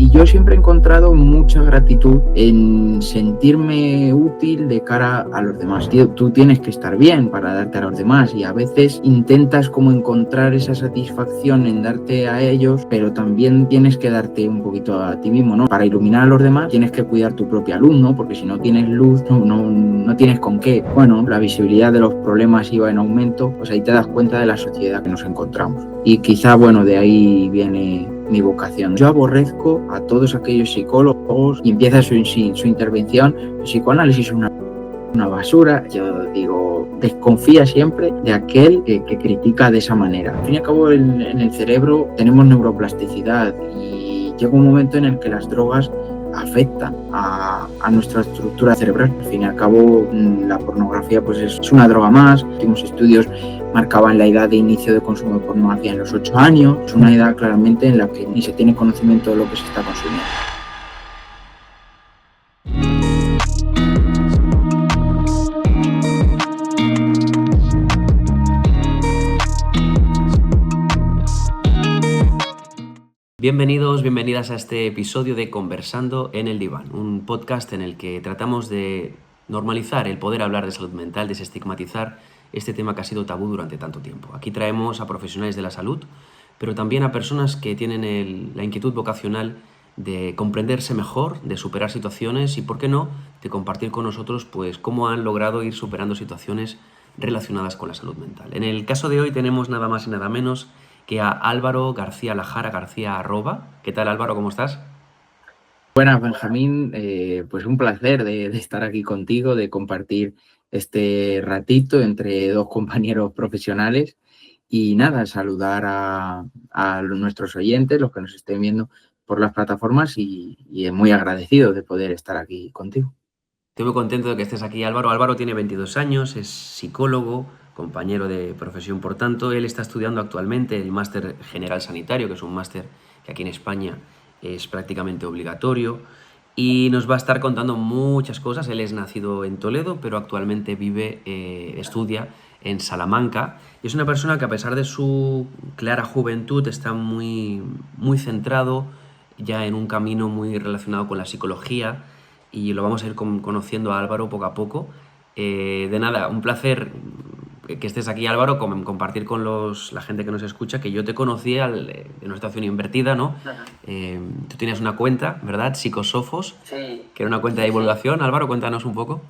Y yo siempre he encontrado mucha gratitud en sentirme útil de cara a los demás. Tú tienes que estar bien para darte a los demás y a veces intentas como encontrar esa satisfacción en darte a ellos, pero también tienes que darte un poquito a ti mismo, ¿no? Para iluminar a los demás tienes que cuidar tu propia luz, ¿no? Porque si no tienes luz, no tienes con qué. Bueno, la visibilidad de los problemas iba en aumento, pues ahí te das cuenta de la sociedad que nos encontramos. Y quizá, bueno, de ahí viene mi vocación. Yo aborrezco a todos aquellos psicólogos y empieza su intervención. El psicoanálisis es una basura. Yo digo, desconfía siempre de aquel que critica de esa manera. Al fin y al cabo, en el cerebro tenemos neuroplasticidad y llega un momento en el que las drogas afectan a nuestra estructura cerebral. Al fin y al cabo, la pornografía pues es una droga más. Los últimos estudios marcaban la edad de inicio de consumo de pornografía en los 8 años. Es una edad claramente en la que ni se tiene conocimiento de lo que se está consumiendo. Bienvenidos, bienvenidas a este episodio de Conversando en el Diván, un podcast en el que tratamos de normalizar el poder hablar de salud mental, desestigmatizar este tema que ha sido tabú durante tanto tiempo. Aquí traemos a profesionales de la salud, pero también a personas que tienen la inquietud vocacional de comprenderse mejor, de superar situaciones y, por qué no, de compartir con nosotros pues cómo han logrado ir superando situaciones relacionadas con la salud mental. En el caso de hoy tenemos nada más y nada menos que a Álvaro García Lajara García Arroba. ¿Qué tal, Álvaro? ¿Cómo estás? Buenas, Benjamín. Pues un placer de estar aquí contigo, de compartir este ratito entre dos compañeros profesionales y nada, saludar a nuestros oyentes, los que nos estén viendo por las plataformas y muy agradecido de poder estar aquí contigo. Estoy muy contento de que estés aquí, Álvaro. Álvaro tiene 22 años, es psicólogo, compañero de profesión, por tanto. Él está estudiando actualmente el Máster General Sanitario, que es un máster que aquí en España es prácticamente obligatorio. Y nos va a estar contando muchas cosas. Él es nacido en Toledo, pero actualmente estudia en Salamanca. Y es una persona que, a pesar de su clara juventud, está muy, muy centrado ya en un camino muy relacionado con la psicología, y lo vamos a ir conociendo a Álvaro poco a poco. De nada, un placer que estés aquí, Álvaro, compartir con la gente que nos escucha, que yo te conocí en una situación invertida, ¿no? Tú tienes una cuenta, ¿verdad? Psicosofos, Sí, que era una cuenta de divulgación. Álvaro, cuéntanos un poco.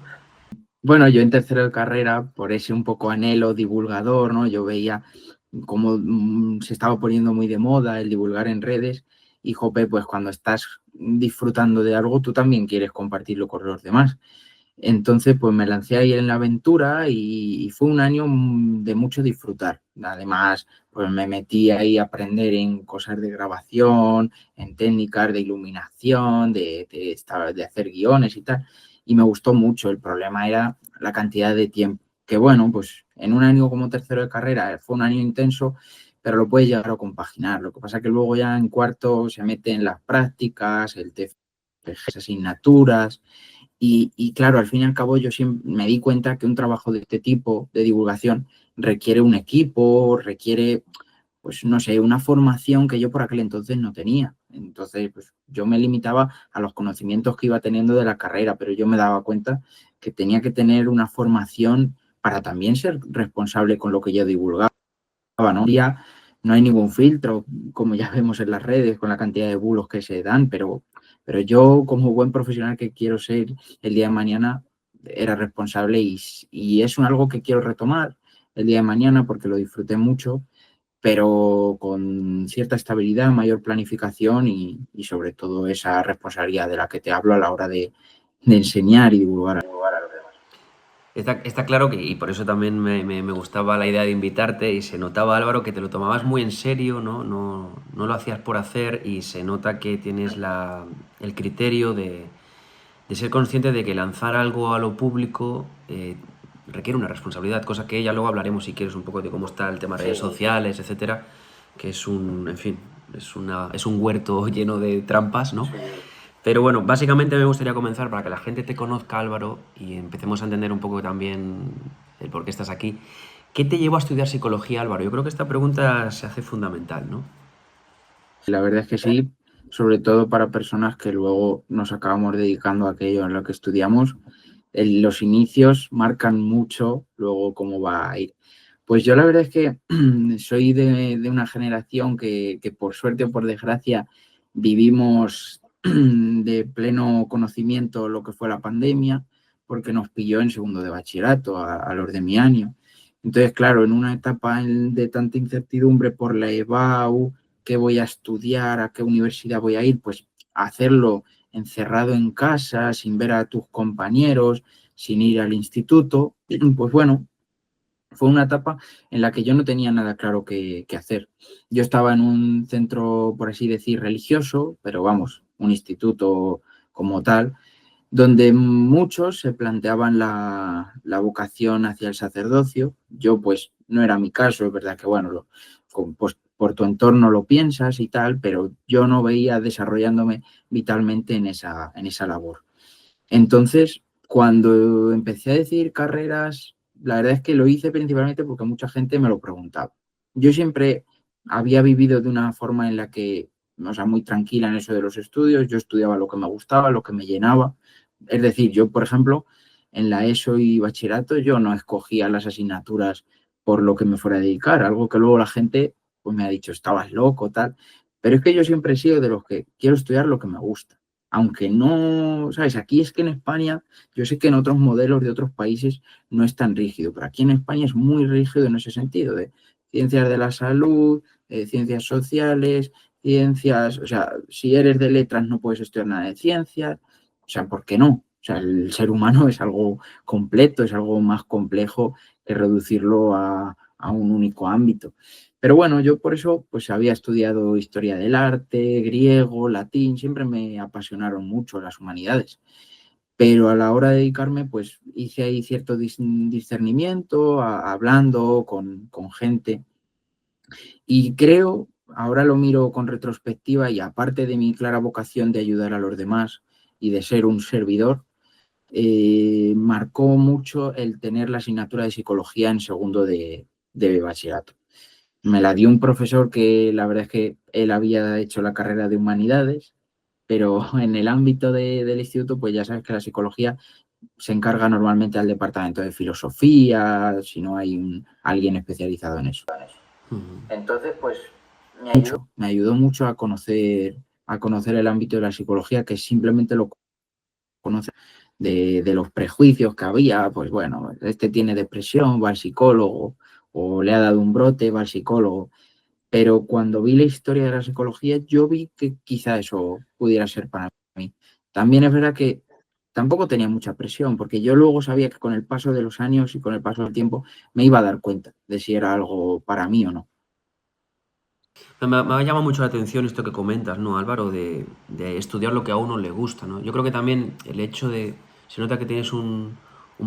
bueno, yo en tercero de carrera, por ese un poco anhelo divulgador, ¿no? Yo veía cómo se estaba poniendo muy de moda el divulgar en redes y, jope, pues cuando estás disfrutando de algo, tú también quieres compartirlo con los demás. Entonces, pues me lancé ahí en la aventura y fue un año de mucho disfrutar. Además, pues me metí ahí a aprender en cosas de grabación, en técnicas de iluminación, de hacer guiones y tal. Y me gustó mucho. El problema era la cantidad de tiempo. Que bueno, pues en un año como tercero de carrera fue un año intenso, pero lo puedes llegar a compaginar. Lo que pasa es que luego ya en cuarto se meten las prácticas, el TFG, asignaturas. Y claro, al fin y al cabo yo siempre me di cuenta que un trabajo de este tipo de divulgación requiere un equipo, requiere, pues no sé, una formación que yo por aquel entonces no tenía. Entonces, pues yo me limitaba a los conocimientos que iba teniendo de la carrera, pero yo me daba cuenta que tenía que tener una formación para también ser responsable con lo que yo divulgaba, ¿no? Ya no hay ningún filtro, como ya vemos en las redes, con la cantidad de bulos que se dan, pero yo, como buen profesional que quiero ser el día de mañana, era responsable y es algo que quiero retomar el día de mañana porque lo disfruté mucho, pero con cierta estabilidad, mayor planificación y sobre todo esa responsabilidad de la que te hablo a la hora de enseñar y divulgar a los demás. Está claro que, y por eso también me gustaba la idea de invitarte, y se notaba, Álvaro, que te lo tomabas muy en serio, ¿no? No lo hacías por hacer, y se nota que tienes el criterio de ser consciente de que lanzar algo a lo público requiere una responsabilidad, cosa que ya luego hablaremos, si quieres, un poco de cómo está el tema de redes sociales, etcétera, que en fin, es un huerto lleno de trampas, ¿no? Pero bueno, básicamente me gustaría comenzar para que la gente te conozca, Álvaro, y empecemos a entender un poco también el por qué estás aquí. ¿Qué te llevó a estudiar psicología, Álvaro? Yo creo que esta pregunta se hace fundamental, ¿no? La verdad es que sí, sobre todo para personas que luego nos acabamos dedicando a aquello en lo que estudiamos. Los inicios marcan mucho luego cómo va a ir. Pues yo la verdad es que soy de una generación que por suerte o por desgracia vivimos de pleno conocimiento lo que fue la pandemia, porque nos pilló en segundo de bachillerato a los de mi año. Entonces, claro, en una etapa de tanta incertidumbre por la EBAU, qué voy a estudiar, a qué universidad voy a ir, pues hacerlo encerrado en casa, sin ver a tus compañeros, sin ir al instituto, pues bueno, fue una etapa en la que yo no tenía nada claro qué hacer. Yo estaba en un centro, por así decir, religioso, pero vamos, un instituto como tal, donde muchos se planteaban la vocación hacia el sacerdocio. Yo pues no era mi caso, es verdad que bueno, pues, por tu entorno lo piensas y tal, pero yo no veía desarrollándome vitalmente en esa labor. Entonces, cuando empecé a decir carreras, la verdad es que lo hice principalmente porque mucha gente me lo preguntaba. Yo siempre había vivido de una forma en la que, o sea, muy tranquila en eso de los estudios, yo estudiaba lo que me gustaba, lo que me llenaba. Es decir, yo, por ejemplo, en la ESO y bachillerato, yo no escogía las asignaturas por lo que me fuera a dedicar, algo que luego la gente pues, me ha dicho, estabas loco, tal. Pero es que yo siempre he sido de los que quiero estudiar lo que me gusta aunque no, ¿sabes? Aquí es que en España, yo sé que en otros modelos de otros países no es tan rígido, pero aquí en España es muy rígido en ese sentido, de ciencias de la salud, ciencias sociales, ciencias, o sea, si eres de letras no puedes estudiar nada de ciencias, o sea, ¿por qué no? O sea, el ser humano es algo completo, es algo más complejo que reducirlo a un único ámbito. Pero bueno, yo por eso pues había estudiado historia del arte, griego, latín, siempre me apasionaron mucho las humanidades. Pero a la hora de dedicarme, pues hice ahí cierto discernimiento, hablando con gente. Y creo, ahora lo miro con retrospectiva y aparte de mi clara vocación de ayudar a los demás y de ser un servidor, marcó mucho el tener la asignatura de psicología en segundo de bachillerato. Me la dio un profesor que la verdad es que él había hecho la carrera de humanidades, pero en el ámbito del instituto, pues ya sabes que la psicología se encarga normalmente al departamento de filosofía, si no hay alguien especializado en eso. Entonces, pues me ayudó mucho a conocer el ámbito de la psicología, que simplemente lo conoce de los prejuicios que había, pues bueno, este tiene depresión, va al psicólogo, o le ha dado un brote, va al psicólogo. Pero cuando vi la historia de la psicología, yo vi que quizá eso pudiera ser para mí. También es verdad que tampoco tenía mucha presión, porque yo luego sabía que con el paso de los años y con el paso del tiempo me iba a dar cuenta de si era algo para mí o no. Me ha llamado mucho la atención esto que comentas, ¿no, Álvaro? De estudiar lo que a uno le gusta, ¿no? Yo creo que también el hecho de... Se nota que tienes un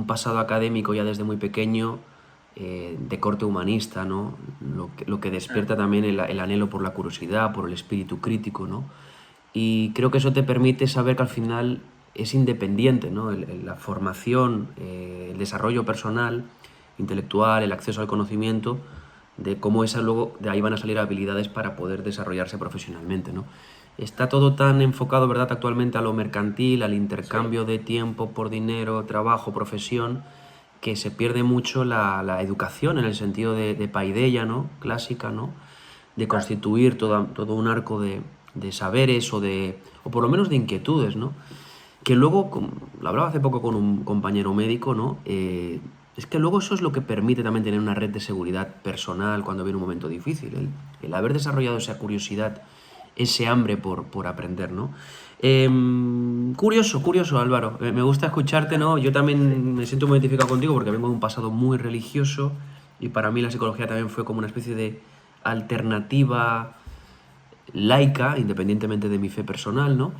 pasado académico ya desde muy pequeño, de corte humanista, ¿no? Lo que despierta también el anhelo por la curiosidad, por el espíritu crítico, ¿no? Y creo que eso te permite saber que al final es independiente, ¿no? La formación, el desarrollo personal, intelectual, el acceso al conocimiento, de cómo esa luego de ahí van a salir habilidades para poder desarrollarse profesionalmente, ¿no? Está todo tan enfocado, ¿verdad?, actualmente a lo mercantil, al intercambio de tiempo por dinero, trabajo, profesión, que se pierde mucho la educación en el sentido de paideia, ¿no?, clásica, ¿no?, de constituir todo un arco de saberes o por lo menos de inquietudes, ¿no? Que luego, lo hablaba hace poco con un compañero médico, ¿no? Es que luego eso es lo que permite también tener una red de seguridad personal cuando viene un momento difícil, el haber desarrollado esa curiosidad, ese hambre por aprender, ¿no? Curioso, Álvaro. Me gusta escucharte, ¿no? Yo también me siento muy identificado contigo porque vengo de un pasado muy religioso y para mí la psicología también fue como una especie de alternativa laica, independientemente de mi fe personal, ¿no?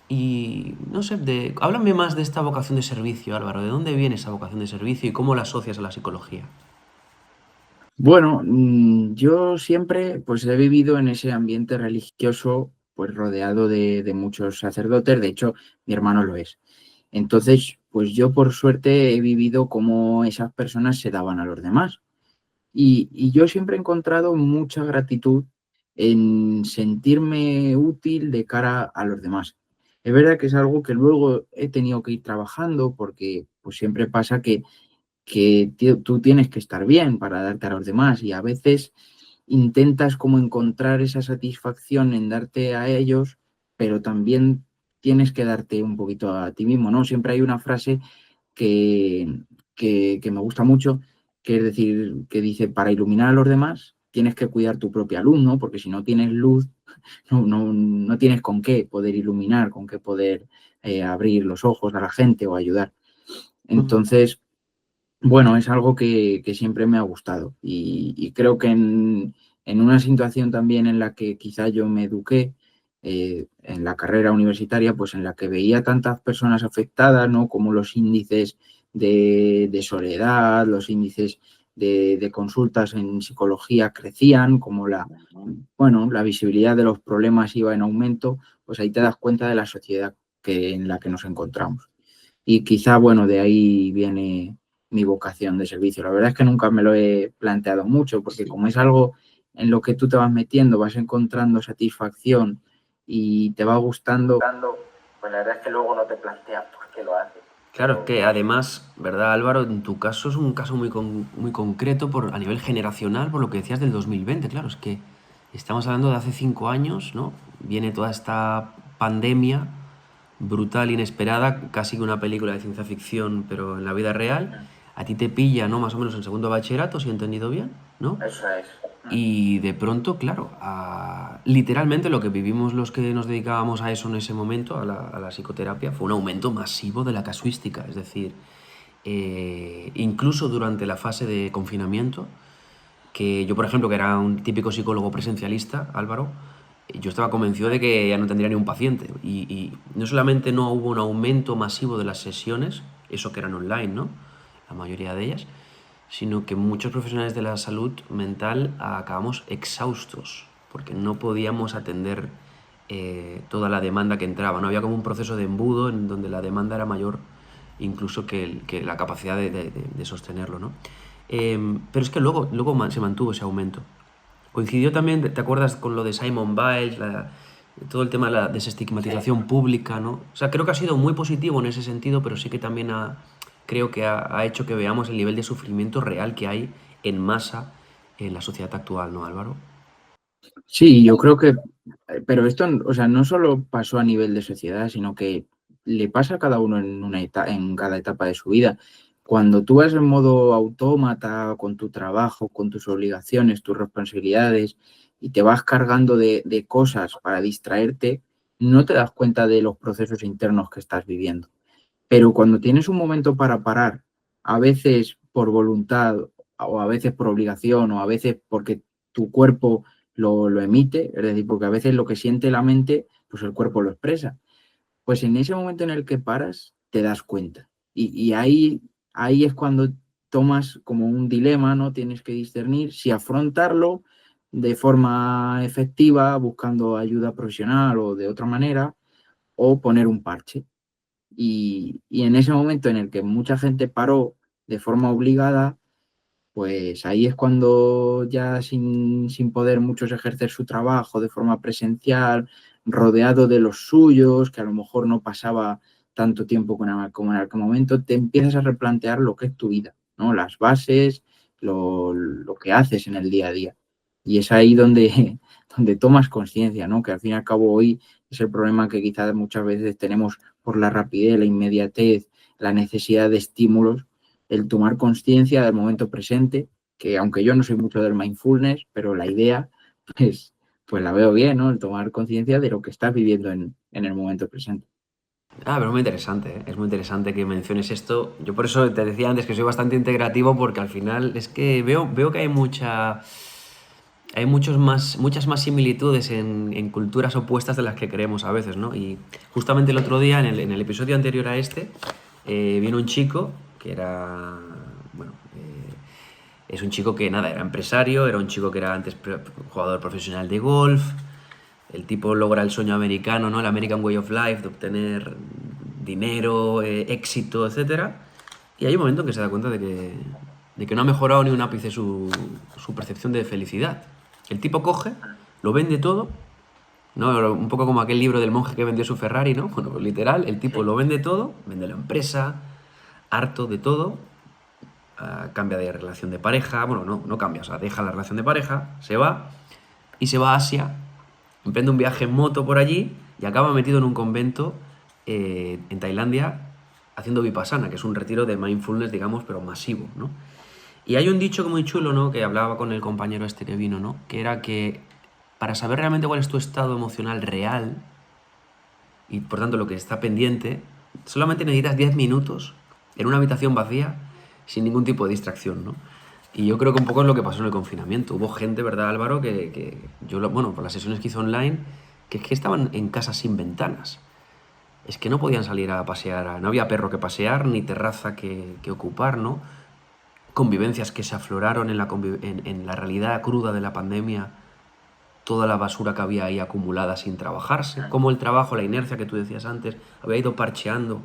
Y no sé, háblame más de esta vocación de servicio, Álvaro. ¿De dónde viene esa vocación de servicio y cómo la asocias a la psicología? Bueno, yo siempre pues he vivido en ese ambiente religioso, pues rodeado de muchos sacerdotes, de hecho mi hermano lo es. Entonces, pues yo por suerte he vivido cómo esas personas se daban a los demás. Y yo siempre he encontrado mucha gratitud en sentirme útil de cara a los demás. Es verdad que es algo que luego he tenido que ir trabajando porque pues siempre pasa que tú tienes que estar bien para darte a los demás y a veces intentas como encontrar esa satisfacción en darte a ellos, pero también tienes que darte un poquito a ti mismo, ¿no? Siempre hay una frase que, que me gusta mucho, que es decir, que dice, para iluminar a los demás tienes que cuidar tu propia luz, ¿no? Porque si no tienes luz, no tienes con qué poder iluminar, con qué poder abrir los ojos a la gente o ayudar. Entonces, bueno, es algo que siempre me ha gustado y creo que en una situación también en la que quizá yo me eduqué, en la carrera universitaria, pues en la que veía tantas personas afectadas, ¿no? Como los índices de soledad, los índices de consultas en psicología crecían, como la visibilidad de los problemas iba en aumento, pues ahí te das cuenta de la sociedad en la que nos encontramos. Y quizá, bueno, de ahí viene mi vocación de servicio. La verdad es que nunca me lo he planteado mucho, porque como es algo en lo que tú te vas metiendo, vas encontrando satisfacción y te va gustando, pues la verdad es que luego no te planteas por qué lo haces. Claro, es que además, ¿verdad, Álvaro? En tu caso es un caso muy concreto a nivel generacional, por lo que decías del 2020. Claro, es que estamos hablando de hace 5 años, ¿no? Viene toda esta pandemia brutal, inesperada, casi que una película de ciencia ficción, pero en la vida real. A ti te pilla, ¿no? Más o menos en segundo bachillerato, si he entendido bien, ¿no? Eso es. Y de pronto, claro, literalmente lo que vivimos los que nos dedicábamos a eso en ese momento, a la psicoterapia, fue un aumento masivo de la casuística. Es decir, incluso durante la fase de confinamiento, que yo, por ejemplo, que era un típico psicólogo presencialista, Álvaro, yo estaba convencido de que ya no tendría ni un paciente. Y no solamente no hubo un aumento masivo de las sesiones, eso que eran online, ¿no? La mayoría de ellas, sino que muchos profesionales de la salud mental acabamos exhaustos, porque no podíamos atender toda la demanda que entraba. No había como un proceso de embudo en donde la demanda era mayor incluso que la capacidad de sostenerlo, ¿no? Pero es que luego se mantuvo ese aumento. Coincidió también, ¿te acuerdas con lo de Simon Biles, todo el tema de la desestigmatización pública, ¿no? O sea, creo que ha sido muy positivo en ese sentido, pero sí que también creo que ha hecho que veamos el nivel de sufrimiento real que hay en masa en la sociedad actual, ¿no, Álvaro? Sí, yo creo que, pero esto, o sea, no solo pasó a nivel de sociedad, sino que le pasa a cada uno en cada etapa de su vida. Cuando tú vas en modo autómata, con tu trabajo, con tus obligaciones, tus responsabilidades, y te vas cargando de cosas para distraerte, no te das cuenta de los procesos internos que estás viviendo. Pero cuando tienes un momento para parar, a veces por voluntad o a veces por obligación o a veces porque tu cuerpo lo emite, es decir, porque a veces lo que siente la mente, pues el cuerpo lo expresa. Pues en ese momento en el que paras, te das cuenta. Y ahí es cuando tomas como un dilema, ¿no? Tienes que discernir si afrontarlo de forma efectiva, buscando ayuda profesional o de otra manera, o poner un parche. Y en ese momento en el que mucha gente paró de forma obligada, pues ahí es cuando ya sin poder muchos ejercer su trabajo de forma presencial, rodeado de los suyos, que a lo mejor no pasaba tanto tiempo como en aquel momento, te empiezas a replantear lo que es tu vida, ¿no? Las bases, lo que haces en el día a día. Y es ahí donde, donde tomas conciencia, ¿no? Que al fin y al cabo hoy es el problema que quizás muchas veces tenemos por la rapidez, la inmediatez, la necesidad de estímulos, el tomar conciencia del momento presente, que aunque yo no soy mucho del mindfulness, pero la idea, pues la veo bien, ¿no? El tomar conciencia de lo que estás viviendo en el momento presente. Ah, pero es muy interesante, ¿eh? Es muy interesante que menciones esto. Yo por eso te decía antes que soy bastante integrativo, porque al final es que veo que hay muchas más similitudes en culturas opuestas de las que creemos a veces, ¿no? Y justamente el otro día, en el episodio anterior a este, vino un chico que era, bueno, es un chico que nada, era empresario, era un chico que era antes jugador profesional de golf. El tipo logra el sueño americano, ¿no? El American Way of Life, de obtener dinero, éxito, etcétera. Y hay un momento en que se da cuenta de que no ha mejorado ni un ápice su percepción de felicidad. El tipo coge, lo vende todo, ¿no? Un poco como aquel libro del monje que vendió su Ferrari, ¿no? Bueno, pues literal, el tipo Sí. lo vende todo, vende la empresa, harto de todo, cambia de relación de pareja, bueno, no cambia, o sea, deja la relación de pareja, se va y se va a Asia, emprende un viaje en moto por allí y acaba metido en un convento en Tailandia haciendo vipassana, que es un retiro de mindfulness, digamos, pero masivo, ¿no? Y hay un dicho muy chulo, ¿no? Que hablaba con el compañero este que vino, ¿no? Que era que para saber realmente cuál es tu estado emocional real y por tanto lo que está pendiente, solamente necesitas 10 minutos en una habitación vacía sin ningún tipo de distracción, ¿no? Y yo creo que un poco es lo que pasó en el confinamiento. Hubo gente, ¿verdad, Álvaro? Que yo, bueno, por las sesiones que hizo online, que es que estaban en casa sin ventanas. Es que no podían salir a pasear, no había perro que pasear, ni terraza que ocupar, ¿no? Convivencias que se afloraron en la realidad cruda de la pandemia, toda la basura que había ahí acumulada sin trabajarse, como el trabajo, la inercia que tú decías antes, había ido parcheando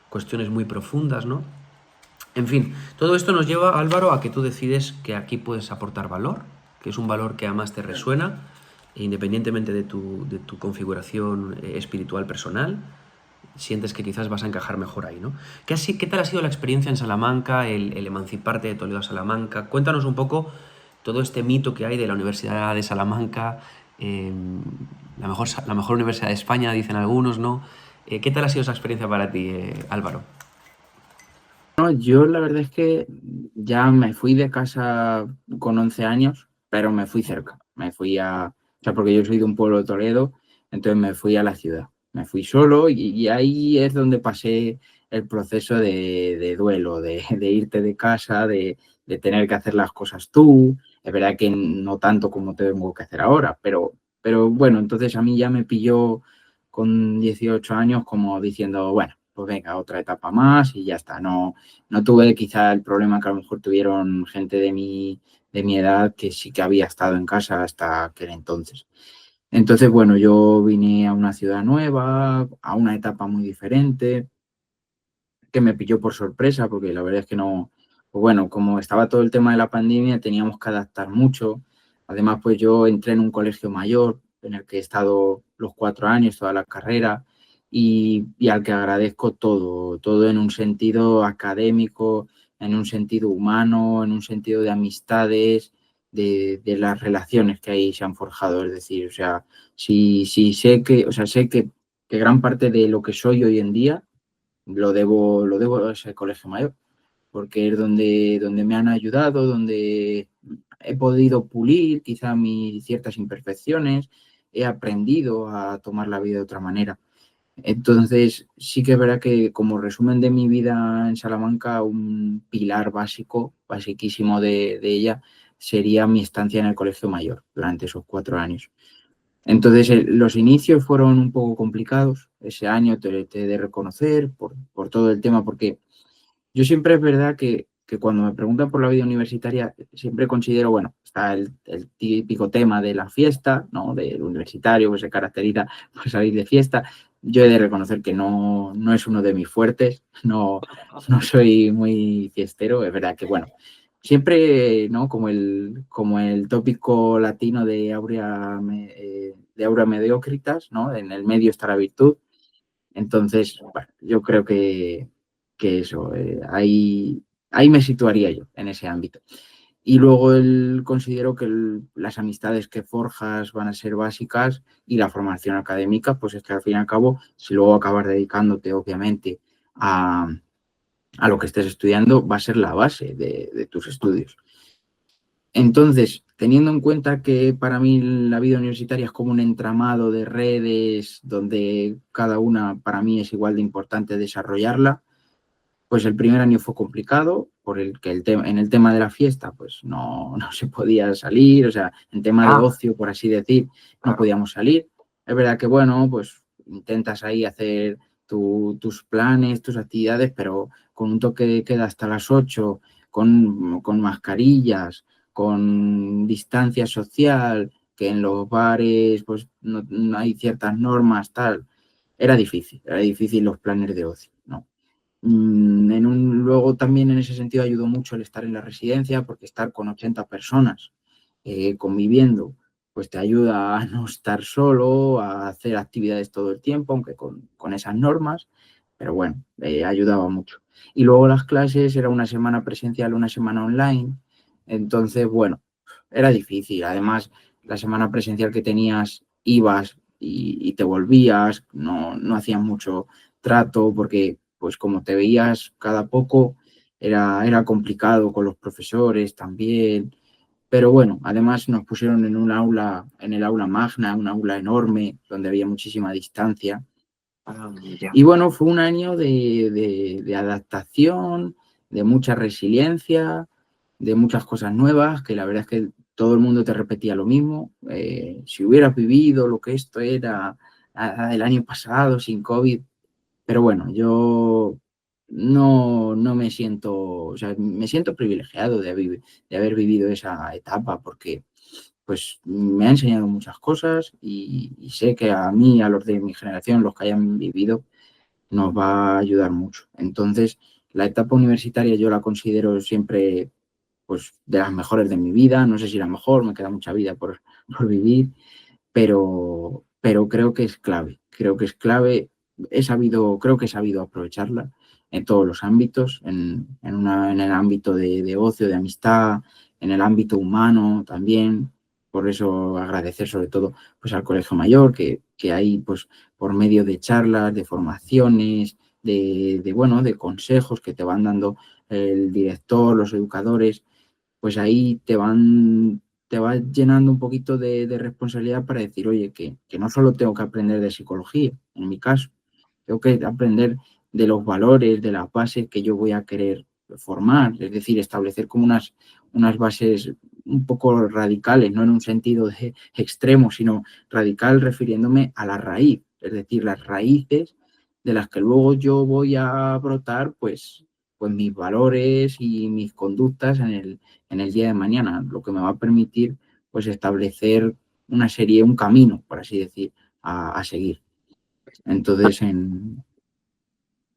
cuestiones muy profundas, ¿no? En fin, todo esto nos lleva, Álvaro, a que tú decides que aquí puedes aportar valor, que es un valor que además te resuena, independientemente de tu configuración espiritual personal, sientes que quizás vas a encajar mejor ahí, ¿no? ¿Qué tal ha sido la experiencia en Salamanca, el emanciparte de Toledo a Salamanca? Cuéntanos un poco todo este mito que hay de la Universidad de Salamanca, eh, la mejor universidad de España, dicen algunos, ¿no? ¿Qué tal ha sido esa experiencia para ti, Álvaro? No, yo la verdad es que ya me fui de casa con 11 años, pero me fui cerca. Me fui o sea, porque yo soy de un pueblo de Toledo, entonces me fui a la ciudad. Me fui solo y ahí es donde pasé el proceso de duelo, de irte de casa, de tener que hacer las cosas tú. Es verdad que no tanto como tengo que hacer ahora, pero bueno, entonces a mí ya me pilló con 18 años como diciendo, bueno, pues venga, otra etapa más y ya está. No tuve quizá el problema que a lo mejor tuvieron gente de mi edad que sí que había estado en casa hasta aquel entonces. Entonces, bueno, yo vine a una ciudad nueva, a una etapa muy diferente, que me pilló por sorpresa, porque la verdad es que no, pues bueno, como estaba todo el tema de la pandemia, teníamos que adaptar mucho. Además, pues yo entré en un colegio mayor, en el que he estado los 4 años, toda la carrera, y al que agradezco todo, todo en un sentido académico, en un sentido humano, en un sentido de amistades, de las relaciones que ahí se han forjado. Es decir, o sea, si sé que, o sea, sé que gran parte de lo que soy hoy en día lo debo a ese colegio mayor, porque es donde me han ayudado, donde he podido pulir quizá mis ciertas imperfecciones, he aprendido a tomar la vida de otra manera. Entonces, sí que es verdad que como resumen de mi vida en Salamanca, un pilar básico, basiquísimo de ella, sería mi estancia en el colegio mayor durante esos 4 años. Entonces, los inicios fueron un poco complicados. Ese año te he de reconocer por todo el tema, porque yo siempre es verdad que cuando me preguntan por la vida universitaria, siempre considero, bueno, está el típico tema de la fiesta, ¿no? Del universitario que se caracteriza por salir de fiesta. Yo he de reconocer que no es uno de mis fuertes, no soy muy fiestero. Es verdad que, bueno, siempre, ¿no? Como el tópico latino de Aurea Mediocritas, ¿no? En el medio está la virtud. Entonces, bueno, yo creo que eso, ahí me situaría yo en ese ámbito. Y luego considero que las amistades que forjas van a ser básicas y la formación académica, pues es que al fin y al cabo, si luego acabas dedicándote obviamente a lo que estés estudiando, va a ser la base de tus estudios. Entonces, teniendo en cuenta que para mí la vida universitaria es como un entramado de redes donde cada una para mí es igual de importante desarrollarla, pues el primer año fue complicado por el que en el tema de la fiesta pues no se podía salir, o sea, en tema de Ah, ocio, por así decir, no claro. podíamos salir. Es verdad que, bueno, pues intentas ahí hacer tus planes, tus actividades, pero con un toque de queda hasta las 8, con mascarillas, con distancia social, que en los bares pues no hay ciertas normas, tal. Era difícil los planes de ocio, ¿no? Luego también en ese sentido ayudó mucho el estar en la residencia, porque estar con 80 personas conviviendo pues te ayuda a no estar solo, a hacer actividades todo el tiempo, aunque con esas normas, pero bueno, ayudaba mucho. Y luego las clases era una semana presencial, una semana online, entonces, bueno, era difícil. Además, la semana presencial que tenías, ibas y te volvías, no hacías mucho trato porque, pues como te veías cada poco, era complicado con los profesores también. Pero bueno, además nos pusieron en un aula, en el aula magna, un aula enorme, donde había muchísima distancia. Ya. Y bueno, fue un año de adaptación, de mucha resiliencia, de muchas cosas nuevas, que la verdad es que todo el mundo te repetía lo mismo. Si hubieras vivido lo que esto era el año pasado sin COVID, pero bueno, yo no me siento, o sea, me siento privilegiado de haber vivido esa etapa porque pues me ha enseñado muchas cosas y sé que a mí, a los de mi generación, los que hayan vivido, nos va a ayudar mucho. Entonces, la etapa universitaria yo la considero siempre pues de las mejores de mi vida, no sé si la mejor, me queda mucha vida por vivir, pero creo que es clave, creo que es clave, creo que he sabido aprovecharla en todos los ámbitos, en el ámbito de ocio, de amistad, en el ámbito humano también, por eso agradecer sobre todo pues al Colegio Mayor, que ahí pues por medio de charlas, de formaciones, bueno, de consejos que te van dando el director, los educadores, pues ahí te va llenando un poquito de responsabilidad para decir, oye, que no solo tengo que aprender de psicología, en mi caso, tengo que aprender de los valores, de las bases que yo voy a querer formar, es decir, establecer como unas bases un poco radicales, no en un sentido de extremo, sino radical refiriéndome a la raíz, es decir, las raíces de las que luego yo voy a brotar, pues mis valores y mis conductas en el día de mañana, lo que me va a permitir pues establecer una serie, un camino, por así decir, a seguir. Entonces, en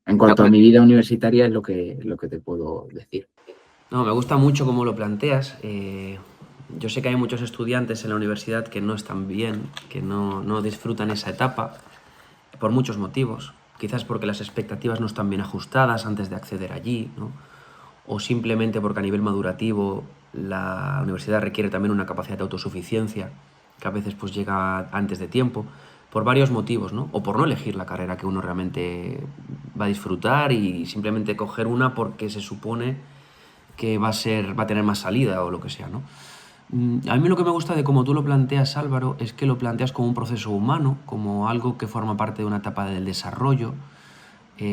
Me- cuanto a mi vida universitaria es lo que te puedo decir. No, me gusta mucho cómo lo planteas. Yo sé que hay muchos estudiantes en la universidad que no están bien, que no disfrutan esa etapa, por muchos motivos. Quizás porque las expectativas no están bien ajustadas antes de acceder allí, ¿no? O simplemente porque a nivel madurativo la universidad requiere también una capacidad de autosuficiencia que a veces pues llega antes de tiempo, por varios motivos, ¿no? O por no elegir la carrera que uno realmente va a disfrutar y simplemente coger una porque se supone que va a tener más salida o lo que sea, ¿no? A mí lo que me gusta de cómo tú lo planteas, Álvaro, es que lo planteas como un proceso humano, como algo que forma parte de una etapa del desarrollo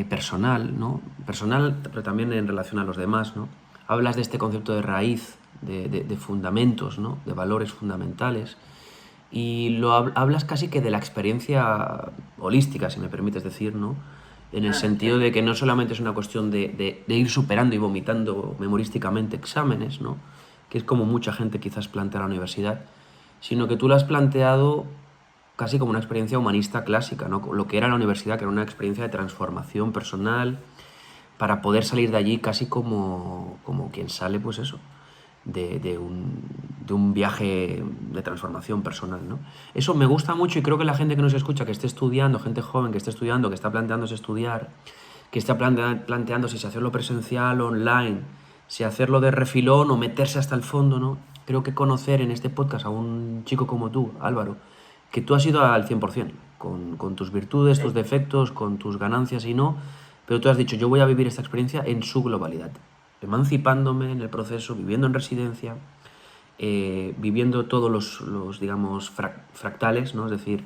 personal, ¿no? Personal, pero también en relación a los demás, ¿no? Hablas de este concepto de raíz, de fundamentos, ¿no? De valores fundamentales. Y hablas casi que de la experiencia holística, si me permites decir, ¿no? En el sentido de que no solamente es una cuestión de ir superando y vomitando memorísticamente exámenes, ¿no? Que es como mucha gente quizás plantea la universidad, sino que tú lo has planteado casi como una experiencia humanista clásica, ¿no? Lo que era la universidad, que era una experiencia de transformación personal, para poder salir de allí casi como quien sale, pues eso, de un viaje de transformación personal, ¿no? Eso me gusta mucho y creo que la gente que nos escucha, que esté estudiando, gente joven que esté estudiando, que está planteándose estudiar, que está planteándose si hacerlo presencial o online, si hacerlo de refilón o meterse hasta el fondo, ¿no? Creo que conocer en este podcast a un chico como tú, Álvaro, que tú has ido al 100%, con tus virtudes, tus defectos, con tus ganancias y no, pero tú has dicho, yo voy a vivir esta experiencia en su globalidad, emancipándome en el proceso, viviendo en residencia, viviendo todos digamos, fractales, ¿no? Es decir,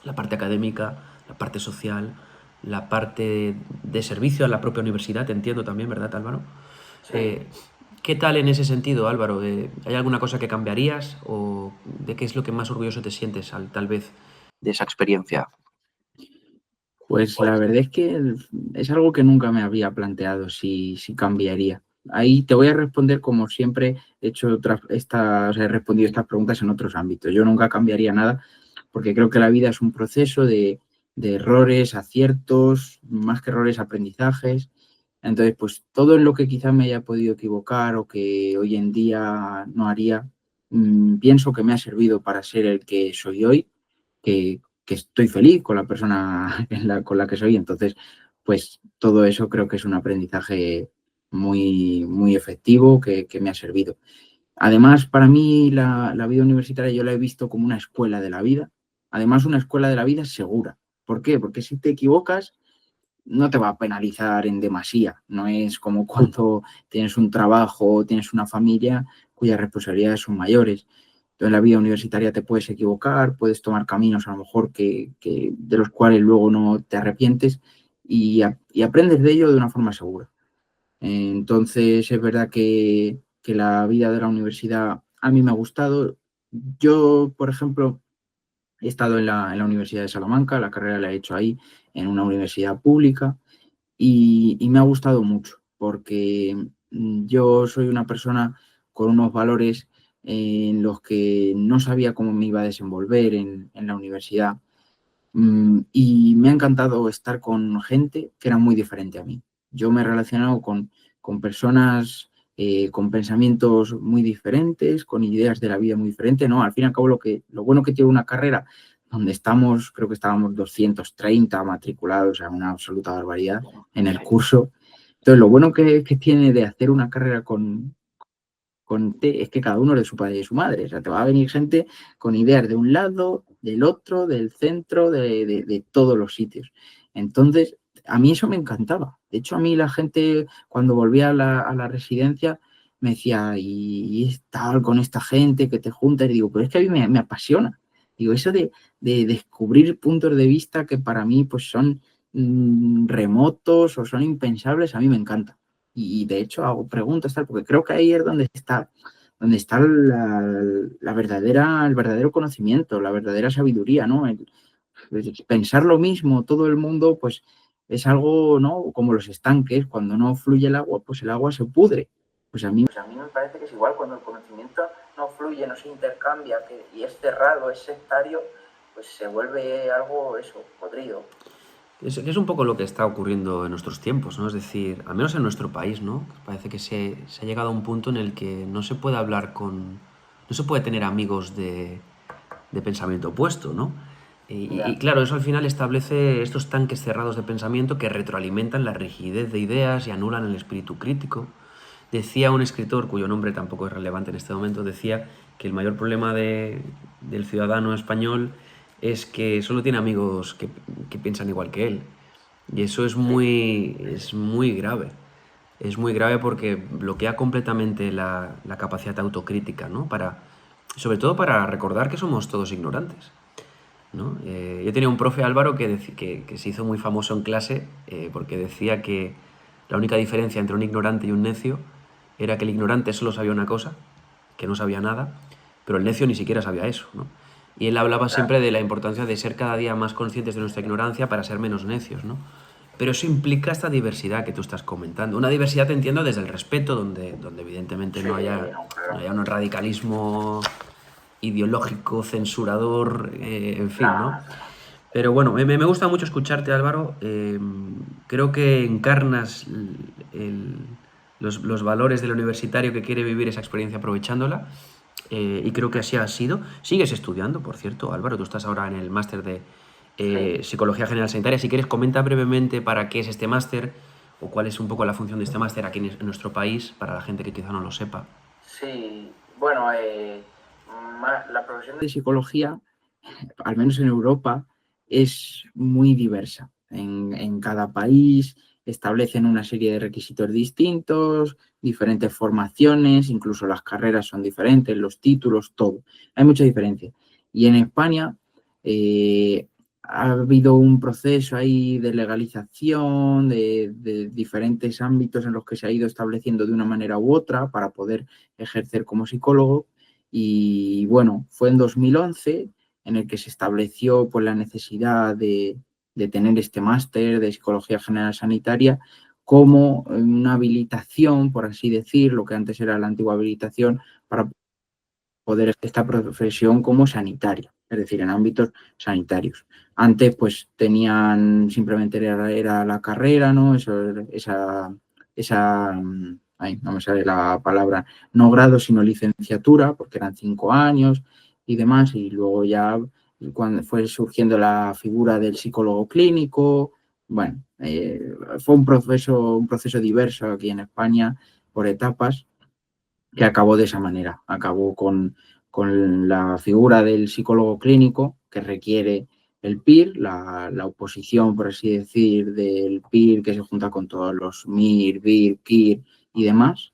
la parte académica, la parte social, la parte de servicio a la propia universidad, entiendo también, ¿verdad, Álvaro? Eh, ¿Qué tal en ese sentido, Álvaro? ¿Hay alguna cosa que cambiarías o de qué es lo que más orgulloso te sientes tal vez de esa experiencia? Pues la verdad es que es algo que nunca me había planteado si cambiaría. Ahí te voy a responder como siempre he hecho o sea, he respondido estas preguntas en otros ámbitos. Yo nunca cambiaría nada porque creo que la vida es un proceso de errores, aciertos, más que errores, aprendizajes. Entonces, pues todo en lo que quizás me haya podido equivocar o que hoy en día no haría, pienso que me ha servido para ser el que soy hoy, que estoy feliz con la persona con la que soy. Entonces, pues todo eso creo que es un aprendizaje muy, muy efectivo que me ha servido. Además, para mí la vida universitaria yo la he visto como una escuela de la vida. Además, una escuela de la vida segura. ¿Por qué? Porque si te equivocas, no te va a penalizar en demasía. No es como cuando tienes un trabajo, tienes una familia cuyas responsabilidades son mayores. Entonces, en la vida universitaria te puedes equivocar, puedes tomar caminos a lo mejor de los cuales luego no te arrepientes y aprendes de ello de una forma segura. Entonces, es verdad que la vida de la universidad a mí me ha gustado. Yo, por ejemplo, he estado en la Universidad de Salamanca, la carrera la he hecho ahí, en una universidad pública, y me ha gustado mucho, porque yo soy una persona con unos valores en los que no sabía cómo me iba a desenvolver en la universidad. Y me ha encantado estar con gente que era muy diferente a mí. Yo me he relacionado con personas con pensamientos muy diferentes, con ideas de la vida muy diferentes, ¿no? Al fin y al cabo, lo bueno que tiene una carrera donde estamos, creo que estábamos 230 matriculados, o sea, una absoluta barbaridad en el curso. Entonces, lo bueno que tiene de hacer una carrera es que cada uno es de su padre y de su madre. O sea, te va a venir gente con ideas de un lado, del otro, del centro, de todos los sitios. Entonces, a mí eso me encantaba. De hecho, a mí la gente, cuando volvía a la residencia, me decía, y tal con esta gente que te juntas, y digo, pero es que a mí me apasiona. Digo, eso de descubrir puntos de vista que para mí pues son remotos o son impensables, a mí me encanta. Y de hecho hago preguntas, tal, porque creo que ahí es donde está el verdadero conocimiento, la verdadera sabiduría, ¿no? Pensar lo mismo, todo el mundo, pues es algo, ¿no? Como los estanques, cuando no fluye el agua, pues el agua se pudre. Pues a mí me parece que es igual, cuando el conocimiento no fluye, no se intercambia y es cerrado, es sectario, pues se vuelve algo, eso, podrido. Es un poco lo que está ocurriendo en nuestros tiempos, ¿no? Es decir, al menos en nuestro país, ¿no? Parece que se ha llegado a un punto en el que no se puede hablar con... No se puede tener amigos de pensamiento opuesto, ¿no? Y claro, eso al final establece estos tanques cerrados de pensamiento que retroalimentan la rigidez de ideas y anulan el espíritu crítico. Decía un escritor, cuyo nombre tampoco es relevante en este momento, decía que el mayor problema del ciudadano español es que solo tiene amigos que piensan igual que él. Y eso es muy grave. Es muy grave porque bloquea completamente la capacidad autocrítica, ¿no? Sobre todo para recordar que somos todos ignorantes, ¿no? Yo tenía un profe, Álvaro, que se hizo muy famoso en clase porque decía que la única diferencia entre un ignorante y un necio era que el ignorante solo sabía una cosa, que no sabía nada, pero el necio ni siquiera sabía eso, ¿no? Y él hablaba siempre de la importancia de ser cada día más conscientes de nuestra ignorancia para ser menos necios, ¿no? Pero eso implica esta diversidad que tú estás comentando. Una diversidad, te entiendo, desde el respeto, donde evidentemente no haya un radicalismo ideológico, censurador, en fin, ¿no? Pero bueno, me gusta mucho escucharte, Álvaro. Creo que encarnas los valores del universitario que quiere vivir esa experiencia aprovechándola. Y creo que así ha sido. Sigues estudiando, por cierto, Álvaro. Tú estás ahora en el máster de Psicología General Sanitaria. Si quieres, comenta brevemente para qué es este máster o cuál es un poco la función de este máster aquí en nuestro país, para la gente que quizá no lo sepa. Sí, bueno, la profesión de psicología, al menos en Europa, es muy diversa. En cada país establecen una serie de requisitos distintos, diferentes formaciones, incluso las carreras son diferentes, los títulos, todo. Hay mucha diferencia. Y en España ha habido un proceso ahí de legalización de diferentes ámbitos en los que se ha ido estableciendo de una manera u otra para poder ejercer como psicólogo. Y bueno, fue en 2011 en el que se estableció pues, la necesidad de tener este máster de Psicología General Sanitaria como una habilitación, por así decir, lo que antes era la antigua habilitación, para poder hacer esta profesión como sanitaria, es decir, en ámbitos sanitarios. Antes, pues, simplemente era la carrera, ¿no? Esa ay, no me sale la palabra, no grado, sino licenciatura, porque eran 5 años y demás, y luego ya cuando fue surgiendo la figura del psicólogo clínico, bueno, fue un proceso diverso aquí en España por etapas que acabó de esa manera, acabó con la figura del psicólogo clínico que requiere el PIR, la oposición, por así decir, del PIR que se junta con todos los MIR, BIR, KIR y demás,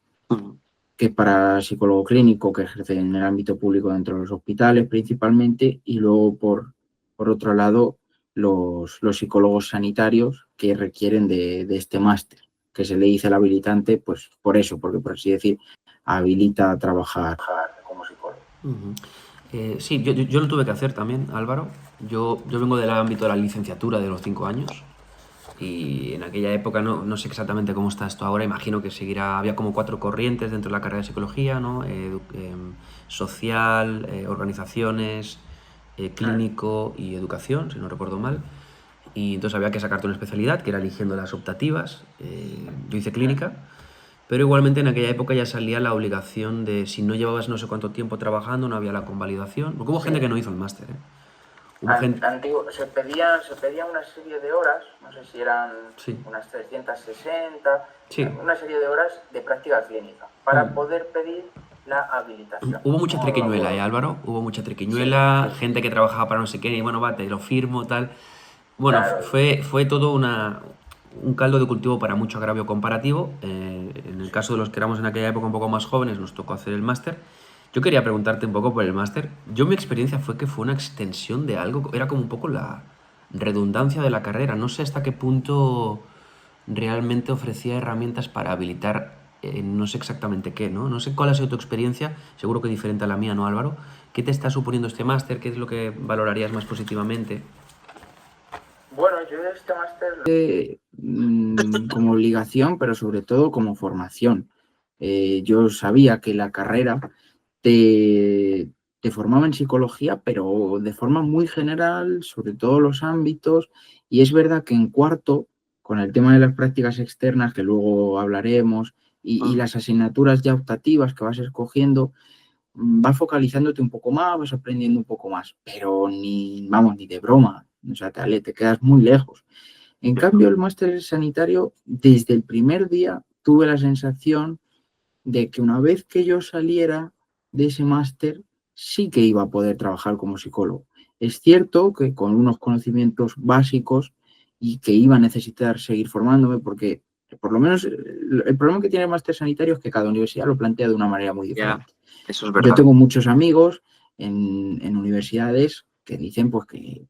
que es para psicólogo clínico que ejerce en el ámbito público dentro de los hospitales principalmente, y luego por otro lado los psicólogos sanitarios que requieren de este máster, que se le dice el habilitante, pues por eso, porque por así decir, habilita a trabajar como psicólogo. Sí, yo lo tuve que hacer también, Álvaro. Yo vengo del ámbito de la licenciatura de los 5 años y en aquella época no sé exactamente cómo está esto ahora, imagino que seguirá, había como 4 corrientes dentro de la carrera de psicología, ¿no? Social, organizaciones, clínico y educación, si no recuerdo mal. Y entonces había que sacarte una especialidad, que era eligiendo las optativas. Yo hice clínica, pero igualmente en aquella época ya salía la obligación de si no llevabas no sé cuánto tiempo trabajando, no había la convalidación. Porque hubo gente que no hizo el máster, ¿eh? Antiguo, se pedía una serie de horas, no sé si eran unas 360, una serie de horas de práctica clínica para poder pedir la habilitación. Hubo mucha triquiñuela, Álvaro? Hubo mucha triquiñuela, gente que trabajaba para no sé qué y bueno, va, te lo firmo, tal. Bueno, claro. fue todo un caldo de cultivo para mucho agravio comparativo. En el caso de los que éramos en aquella época un poco más jóvenes, nos tocó hacer el máster. Yo quería preguntarte un poco por el máster. Mi experiencia fue que fue una extensión de algo, era como un poco la redundancia de la carrera. No sé hasta qué punto realmente ofrecía herramientas para habilitar, no sé exactamente qué, ¿no? No sé cuál ha sido tu experiencia, seguro que diferente a la mía, ¿no, Álvaro? ¿Qué te está suponiendo este máster? ¿Qué es lo que valorarías más positivamente? Bueno, yo este máster como obligación, pero sobre todo como formación. Yo sabía que la carrera te formaba en psicología, pero de forma muy general, sobre todos los ámbitos, y es verdad que en cuarto, con el tema de las prácticas externas, que luego hablaremos, y las asignaturas ya optativas que vas escogiendo, vas focalizándote un poco más, vas aprendiendo un poco más, pero ni de broma, o sea, te quedas muy lejos. En cambio, el máster sanitario, desde el primer día, tuve la sensación de que una vez que yo saliera de ese máster, sí que iba a poder trabajar como psicólogo. Es cierto que con unos conocimientos básicos y que iba a necesitar seguir formándome porque, por lo menos, el problema que tiene el máster sanitario es que cada universidad lo plantea de una manera muy diferente. Eso es verdad. Yo tengo muchos amigos en universidades que dicen que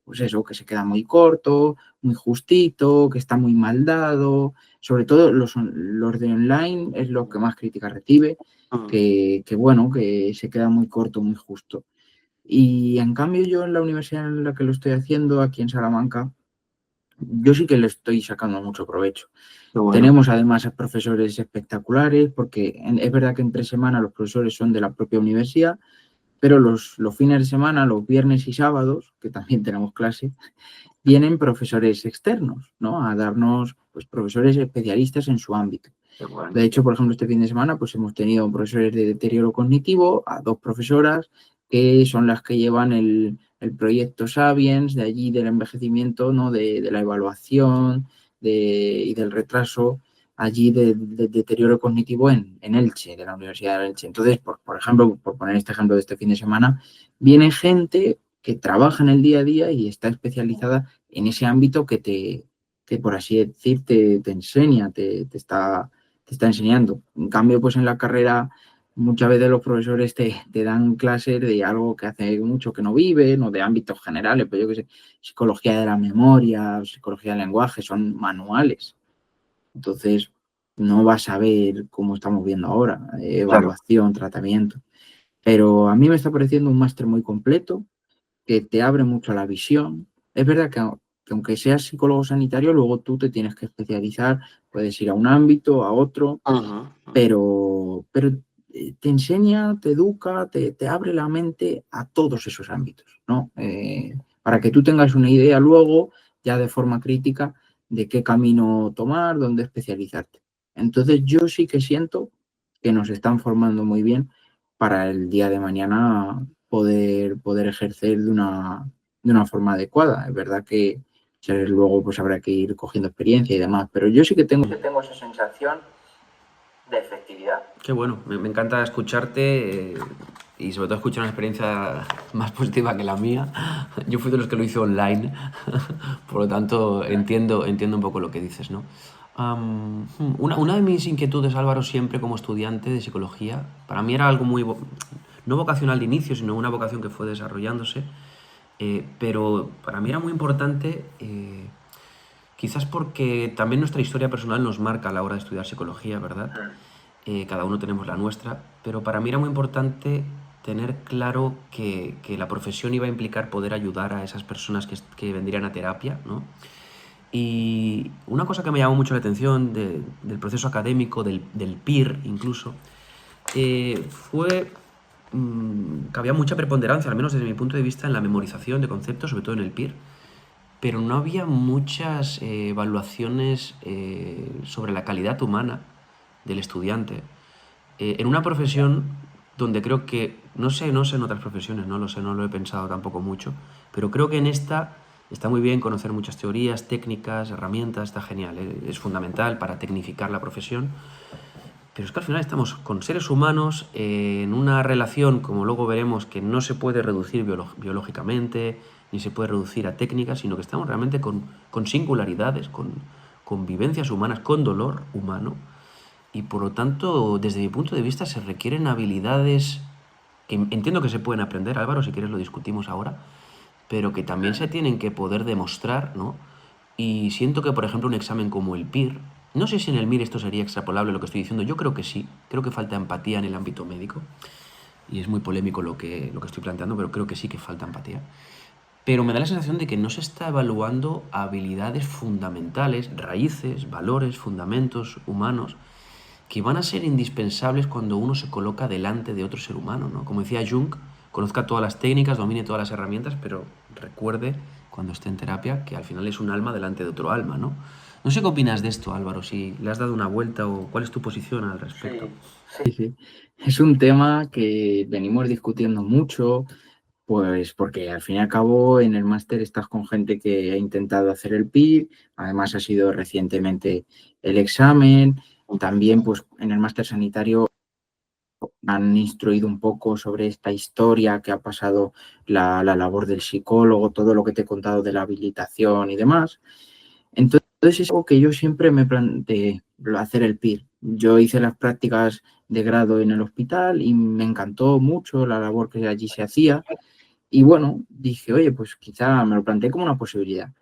que se queda muy corto, muy justito, que está muy mal dado. Sobre todo los de online es lo que más crítica recibe, que se queda muy corto, muy justo. Y en cambio yo en la universidad en la que lo estoy haciendo, aquí en Salamanca, yo sí que le estoy sacando mucho provecho. Bueno. Tenemos además a profesores espectaculares, porque es verdad que entre semana los profesores son de la propia universidad, pero los fines de semana, los viernes y sábados, que también tenemos clase, vienen profesores externos, ¿no? A darnos, profesores especialistas en su ámbito. Bueno. De hecho, por ejemplo, este fin de semana, hemos tenido profesores de deterioro cognitivo, a 2 profesoras que son las que llevan el proyecto Sapiens, de allí del envejecimiento, ¿no? De la evaluación y del retraso allí de deterioro cognitivo en Elche, de la Universidad de Elche. Entonces, por ejemplo, por poner este ejemplo de este fin de semana, viene gente que trabaja en el día a día y está especializada en ese ámbito que por así decir, te enseña, te está enseñando. En cambio, en la carrera, muchas veces los profesores te dan clases de algo que hace mucho que no viven o de ámbitos generales, pues yo qué sé, psicología de la memoria, psicología del lenguaje, son manuales. Entonces, no vas a ver cómo estamos viendo ahora, evaluación, tratamiento. Pero a mí me está pareciendo un máster muy completo, que te abre mucho la visión. Es verdad que aunque seas psicólogo sanitario, luego tú te tienes que especializar, puedes ir a un ámbito, a otro, pero te enseña, te educa, te abre la mente a todos esos ámbitos, ¿no? Para que tú tengas una idea luego, ya de forma crítica, de qué camino tomar, dónde especializarte. Entonces yo sí que siento que nos están formando muy bien para el día de mañana poder ejercer de una forma adecuada. Es verdad que luego pues habrá que ir cogiendo experiencia y demás, pero yo sí que tengo esa sensación de efectividad. Qué bueno, me encanta escucharte y sobre todo escuchar una experiencia más positiva que la mía. Yo fui de los que lo hice online, por lo tanto entiendo un poco lo que dices, ¿no? Una de mis inquietudes, Álvaro, siempre como estudiante de psicología, para mí era algo muy, no vocacional de inicio, sino una vocación que fue desarrollándose, pero para mí era muy importante, quizás porque también nuestra historia personal nos marca a la hora de estudiar psicología, ¿verdad? Cada uno tenemos la nuestra, pero para mí era muy importante tener claro que la profesión iba a implicar poder ayudar a esas personas que vendrían a terapia, ¿no? Y una cosa que me llamó mucho la atención del proceso académico, del PIR incluso, fue que había mucha preponderancia, al menos desde mi punto de vista, en la memorización de conceptos, sobre todo en el PIR, pero no había muchas evaluaciones sobre la calidad humana del estudiante. En una profesión donde creo que, no sé en otras profesiones, no lo sé, no lo he pensado tampoco mucho, pero creo que en esta está muy bien conocer muchas teorías, técnicas, herramientas, está genial, es fundamental para tecnificar la profesión, pero es que al final estamos con seres humanos en una relación, como luego veremos, que no se puede reducir biológicamente, ni se puede reducir a técnicas, sino que estamos realmente con singularidades, con vivencias humanas, con dolor humano. Y por lo tanto, desde mi punto de vista, se requieren habilidades que entiendo que se pueden aprender, Álvaro, si quieres lo discutimos ahora, pero que también se tienen que poder demostrar, ¿no? Y siento que, por ejemplo, un examen como el PIR, no sé si en el MIR esto sería extrapolable lo que estoy diciendo, yo creo que sí, creo que falta empatía en el ámbito médico, y es muy polémico lo que estoy planteando, pero creo que sí que falta empatía. Pero me da la sensación de que no se está evaluando habilidades fundamentales, raíces, valores, fundamentos humanos, que van a ser indispensables cuando uno se coloca delante de otro ser humano, ¿no? Como decía Jung, conozca todas las técnicas, domine todas las herramientas, pero recuerde cuando esté en terapia que al final es un alma delante de otro alma, ¿no? No sé qué opinas de esto, Álvaro, si le has dado una vuelta o cuál es tu posición al respecto. Sí, sí. Es un tema que venimos discutiendo mucho, pues porque al fin y al cabo en el máster estás con gente que ha intentado hacer el PIR, además ha sido recientemente el examen, también pues en el máster sanitario han instruido un poco sobre esta historia que ha pasado la labor del psicólogo, todo lo que te he contado de la habilitación y demás. Entonces es algo que yo siempre me planteé, hacer el PIR. Yo hice las prácticas de grado en el hospital y me encantó mucho la labor que allí se hacía. Y bueno, dije, oye, pues quizá me lo planteé como una posibilidad.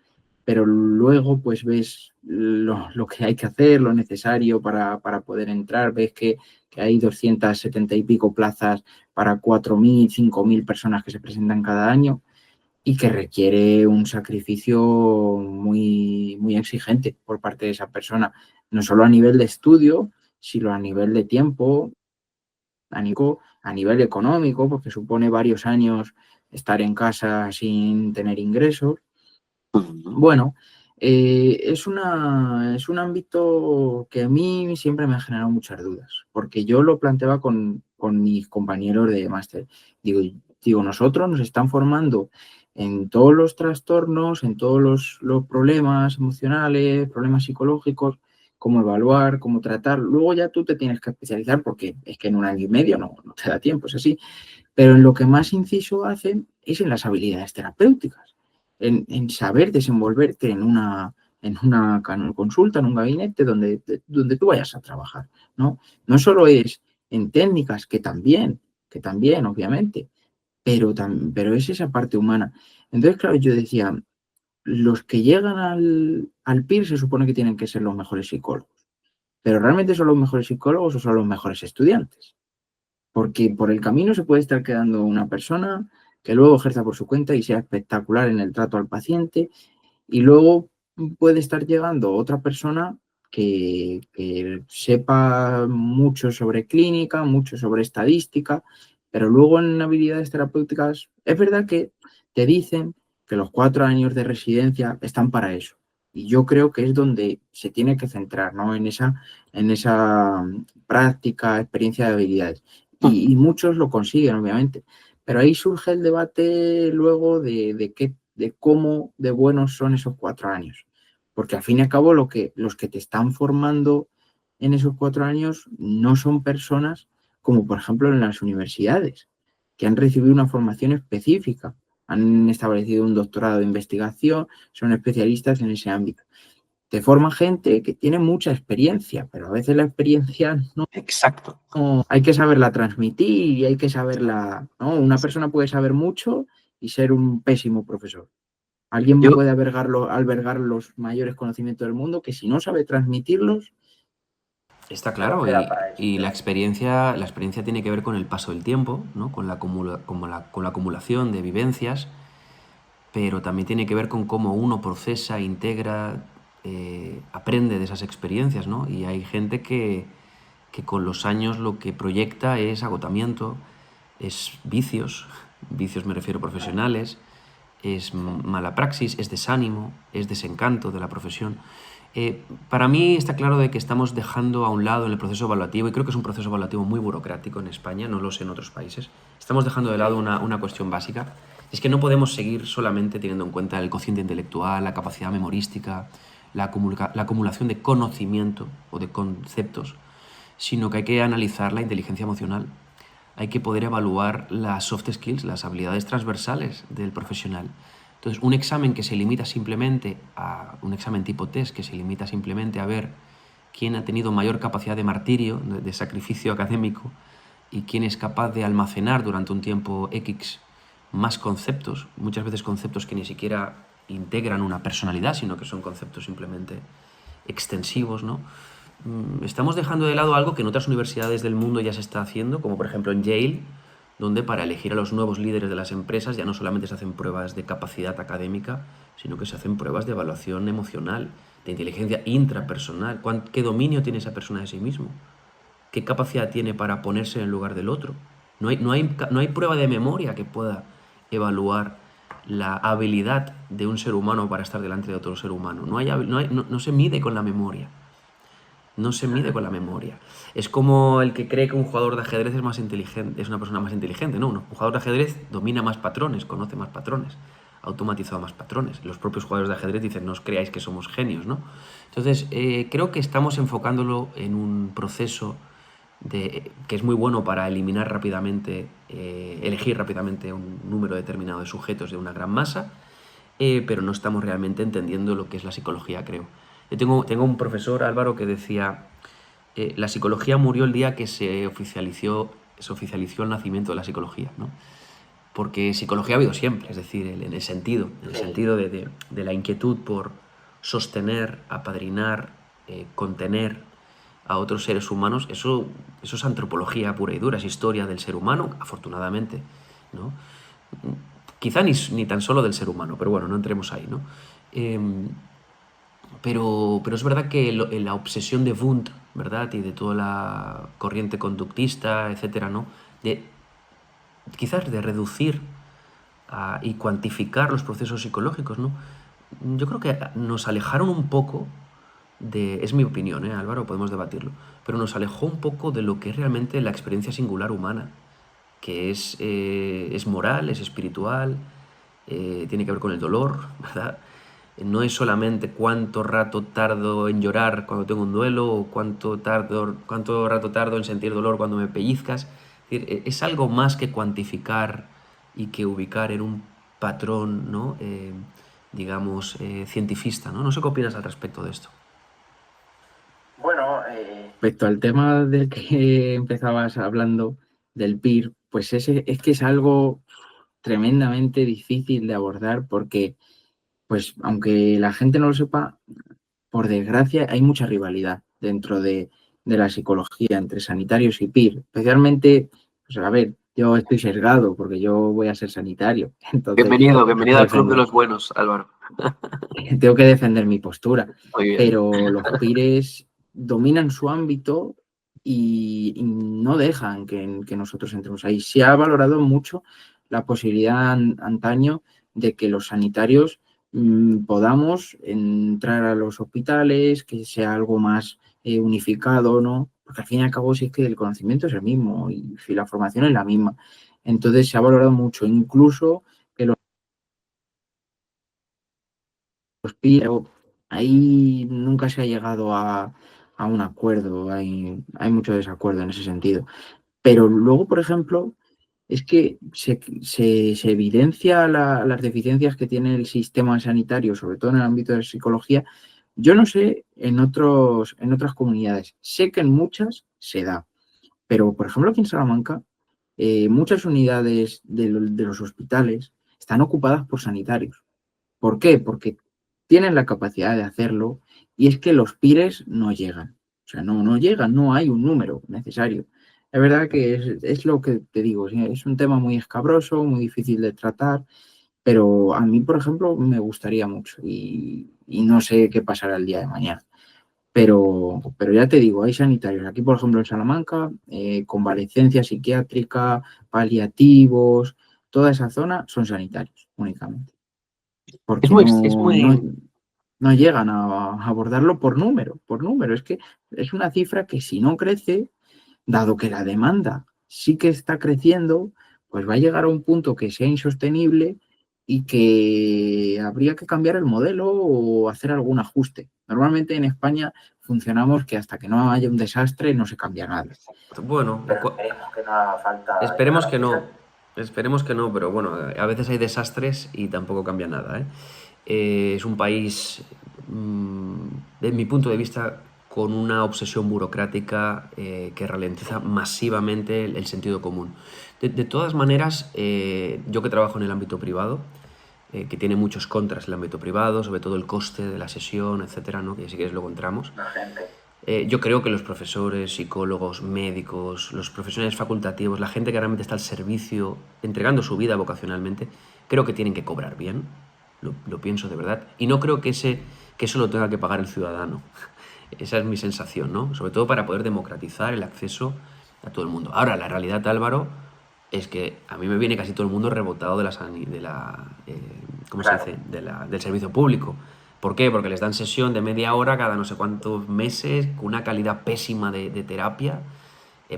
Pero luego pues ves lo que hay que hacer, lo necesario para poder entrar, ves que hay 270 y pico plazas para 4.000, 5.000 personas que se presentan cada año y que requiere un sacrificio muy, muy exigente por parte de esa persona, no solo a nivel de estudio, sino a nivel de tiempo, a nivel económico, porque supone varios años estar en casa sin tener ingresos. Bueno, es un ámbito que a mí siempre me ha generado muchas dudas, porque yo lo planteaba con mis compañeros de máster. Digo, nosotros nos están formando en todos los trastornos, en todos los problemas emocionales, problemas psicológicos, cómo evaluar, cómo tratar. Luego ya tú te tienes que especializar porque es que en un año y medio no te da tiempo, es así. Pero en lo que más inciso hacen es en las habilidades terapéuticas, en saber desenvolverte en una consulta, en un gabinete donde tú vayas a trabajar, ¿no? No solo es en técnicas, que también, obviamente, pero es esa parte humana. Entonces, claro, yo decía, los que llegan al PIR se supone que tienen que ser los mejores psicólogos, pero ¿realmente son los mejores psicólogos o son los mejores estudiantes? Porque por el camino se puede estar quedando una persona que luego ejerza por su cuenta y sea espectacular en el trato al paciente, y luego puede estar llegando otra persona que sepa mucho sobre clínica, mucho sobre estadística, pero luego en habilidades terapéuticas es verdad que te dicen que los 4 años de residencia están para eso. Y yo creo que es donde se tiene que centrar, ¿no? En esa práctica, experiencia de habilidades. Y muchos lo consiguen, obviamente. Pero ahí surge el debate luego de cómo de buenos son esos 4 años. Porque al fin y al cabo los que te están formando en esos 4 años no son personas como por ejemplo en las universidades, que han recibido una formación específica, han establecido un doctorado de investigación, son especialistas en ese ámbito. Te forma gente que tiene mucha experiencia, pero a veces la experiencia no, Exacto. hay que saberla transmitir y hay que saberla, ¿no? Una persona puede saber mucho y ser un pésimo profesor. Alguien Yo, puede albergar los mayores conocimientos del mundo que si no sabe transmitirlos, Está no claro, queda para eso. y la experiencia tiene que ver con el paso del tiempo, ¿no? Con la acumulación de vivencias, pero también tiene que ver con cómo uno procesa, integra, aprende de esas experiencias, ¿no? Y hay gente que con los años lo que proyecta es agotamiento, es vicios me refiero profesionales, es mala praxis, es desánimo, es desencanto de la profesión. Para mí está claro de que estamos dejando a un lado en el proceso evaluativo, y creo que es un proceso evaluativo muy burocrático en España, no lo sé en otros países, estamos dejando de lado una cuestión básica, es que no podemos seguir solamente teniendo en cuenta el cociente intelectual, la capacidad memorística, la acumulación de conocimiento o de conceptos, sino que hay que analizar la inteligencia emocional, hay que poder evaluar las soft skills, las habilidades transversales del profesional. Entonces, un examen que se limita simplemente a un examen tipo test, que se limita simplemente a ver quién ha tenido mayor capacidad de martirio, de sacrificio académico, y quién es capaz de almacenar durante un tiempo X más conceptos, muchas veces conceptos que ni siquiera integran una personalidad, sino que son conceptos simplemente extensivos, ¿no? Estamos dejando de lado algo que en otras universidades del mundo ya se está haciendo, como por ejemplo en Yale, donde para elegir a los nuevos líderes de las empresas ya no solamente se hacen pruebas de capacidad académica, sino que se hacen pruebas de evaluación emocional, de inteligencia intrapersonal. ¿Qué dominio tiene esa persona de sí mismo? ¿Qué capacidad tiene para ponerse en el lugar del otro? No hay prueba de memoria que pueda evaluar la habilidad de un ser humano para estar delante de otro ser humano. No se mide con la memoria. No se mide con la memoria. Es como el que cree que un jugador de ajedrez es más inteligente, es una persona más inteligente. No, un jugador de ajedrez domina más patrones, conoce más patrones, ha automatizado más patrones. Los propios jugadores de ajedrez dicen, no os creáis que somos genios, ¿no? Entonces, creo que estamos enfocándolo en un proceso que es muy bueno para eliminar rápidamente, elegir rápidamente un número determinado de sujetos de una gran masa, pero no estamos realmente entendiendo lo que es la psicología, creo. Yo tengo un profesor, Álvaro, que decía, la psicología murió el día que se oficializó el nacimiento de la psicología, ¿no? Porque psicología ha habido siempre, es decir, en el sentido de la inquietud por sostener, apadrinar, contener a otros seres humanos, eso es antropología pura y dura, es historia del ser humano, afortunadamente, ¿no? Quizá ni tan solo del ser humano, pero bueno, no entremos ahí, ¿no? Pero es verdad que la obsesión de Wundt, ¿verdad? Y de toda la corriente conductista, etcétera, ¿no? Quizás de reducir y cuantificar los procesos psicológicos, ¿no? Yo creo que nos alejaron un poco es mi opinión, Álvaro, podemos debatirlo, pero nos alejó un poco de lo que es realmente la experiencia singular humana, que es moral, es espiritual, tiene que ver con el dolor, ¿verdad? No es solamente cuánto rato tardo en llorar cuando tengo un duelo o cuánto rato tardo en sentir dolor cuando me pellizcas. Es decir, es algo más que cuantificar y que ubicar en un patrón, ¿no? Digamos, cientifista, ¿no? No sé qué opinas al respecto de esto. Bueno, respecto al tema del que empezabas hablando, del PIR, pues es que es algo tremendamente difícil de abordar porque, pues, aunque la gente no lo sepa, por desgracia hay mucha rivalidad dentro de la psicología entre sanitarios y PIR. Especialmente, pues, a ver, yo estoy sesgado porque yo voy a ser sanitario, entonces bienvenido tengo que al Club de defender, los Buenos, Álvaro. tengo que defender mi postura. Muy bien. Pero los PIRes dominan su ámbito y no dejan que nosotros entremos ahí. Se ha valorado mucho la posibilidad antaño de que los sanitarios podamos entrar a los hospitales, que sea algo más unificado, ¿no? Porque al fin y al cabo sí es que el conocimiento es el mismo y si la formación es la misma. Entonces se ha valorado mucho, incluso que pero ahí nunca se ha llegado a un acuerdo, hay mucho desacuerdo en ese sentido. Pero luego, por ejemplo, es que se evidencia las deficiencias que tiene el sistema sanitario, sobre todo en el ámbito de psicología. Yo no sé en otras comunidades, sé que en muchas se da, pero por ejemplo aquí en Salamanca, muchas unidades de los hospitales están ocupadas por sanitarios. ¿Por qué? Porque tienen la capacidad de hacerlo y es que los pires no llegan. O sea, no llegan, no hay un número necesario. Es verdad que es lo que te digo, sí, es un tema muy escabroso, muy difícil de tratar, pero a mí, por ejemplo, me gustaría mucho y no sé qué pasará el día de mañana. Pero ya te digo, hay sanitarios. Aquí, por ejemplo, en Salamanca, convalecencia psiquiátrica, paliativos, toda esa zona son sanitarios únicamente Es porque muy, es muy, no llegan a abordarlo por número, por número. Es que es una cifra que si no crece, dado que la demanda sí que está creciendo, pues va a llegar a un punto que sea insostenible y que habría que cambiar el modelo o hacer algún ajuste. Normalmente en España funcionamos que hasta que no haya un desastre no se cambia nada. bueno, Pero esperemos que no haga falta llegar esperemos a un que no, desastre. esperemos que no, pero bueno, a veces hay desastres y tampoco cambia nada, ¿eh? Es un país, desde mi punto de vista, con una obsesión burocrática que ralentiza masivamente el sentido común. De todas maneras, yo que trabajo en el ámbito privado, que tiene muchos contras el ámbito privado, sobre todo el coste de la sesión, etcétera, ¿no? Que si quieres luego entramos. La gente. Yo creo que los profesores, psicólogos, médicos, los profesionales facultativos, la gente que realmente está al servicio, entregando su vida vocacionalmente, creo que tienen que cobrar bien, lo pienso de verdad, y no creo que eso lo tenga que pagar el ciudadano. Esa es mi sensación, ¿no? Sobre todo para poder democratizar el acceso a todo el mundo. Ahora, la realidad, Álvaro, es que a mí me viene casi todo el mundo rebotado ¿cómo se Claro. dice? Del servicio público. ¿Por qué? Porque les dan sesión de media hora cada no sé cuántos meses, con una calidad pésima de terapia,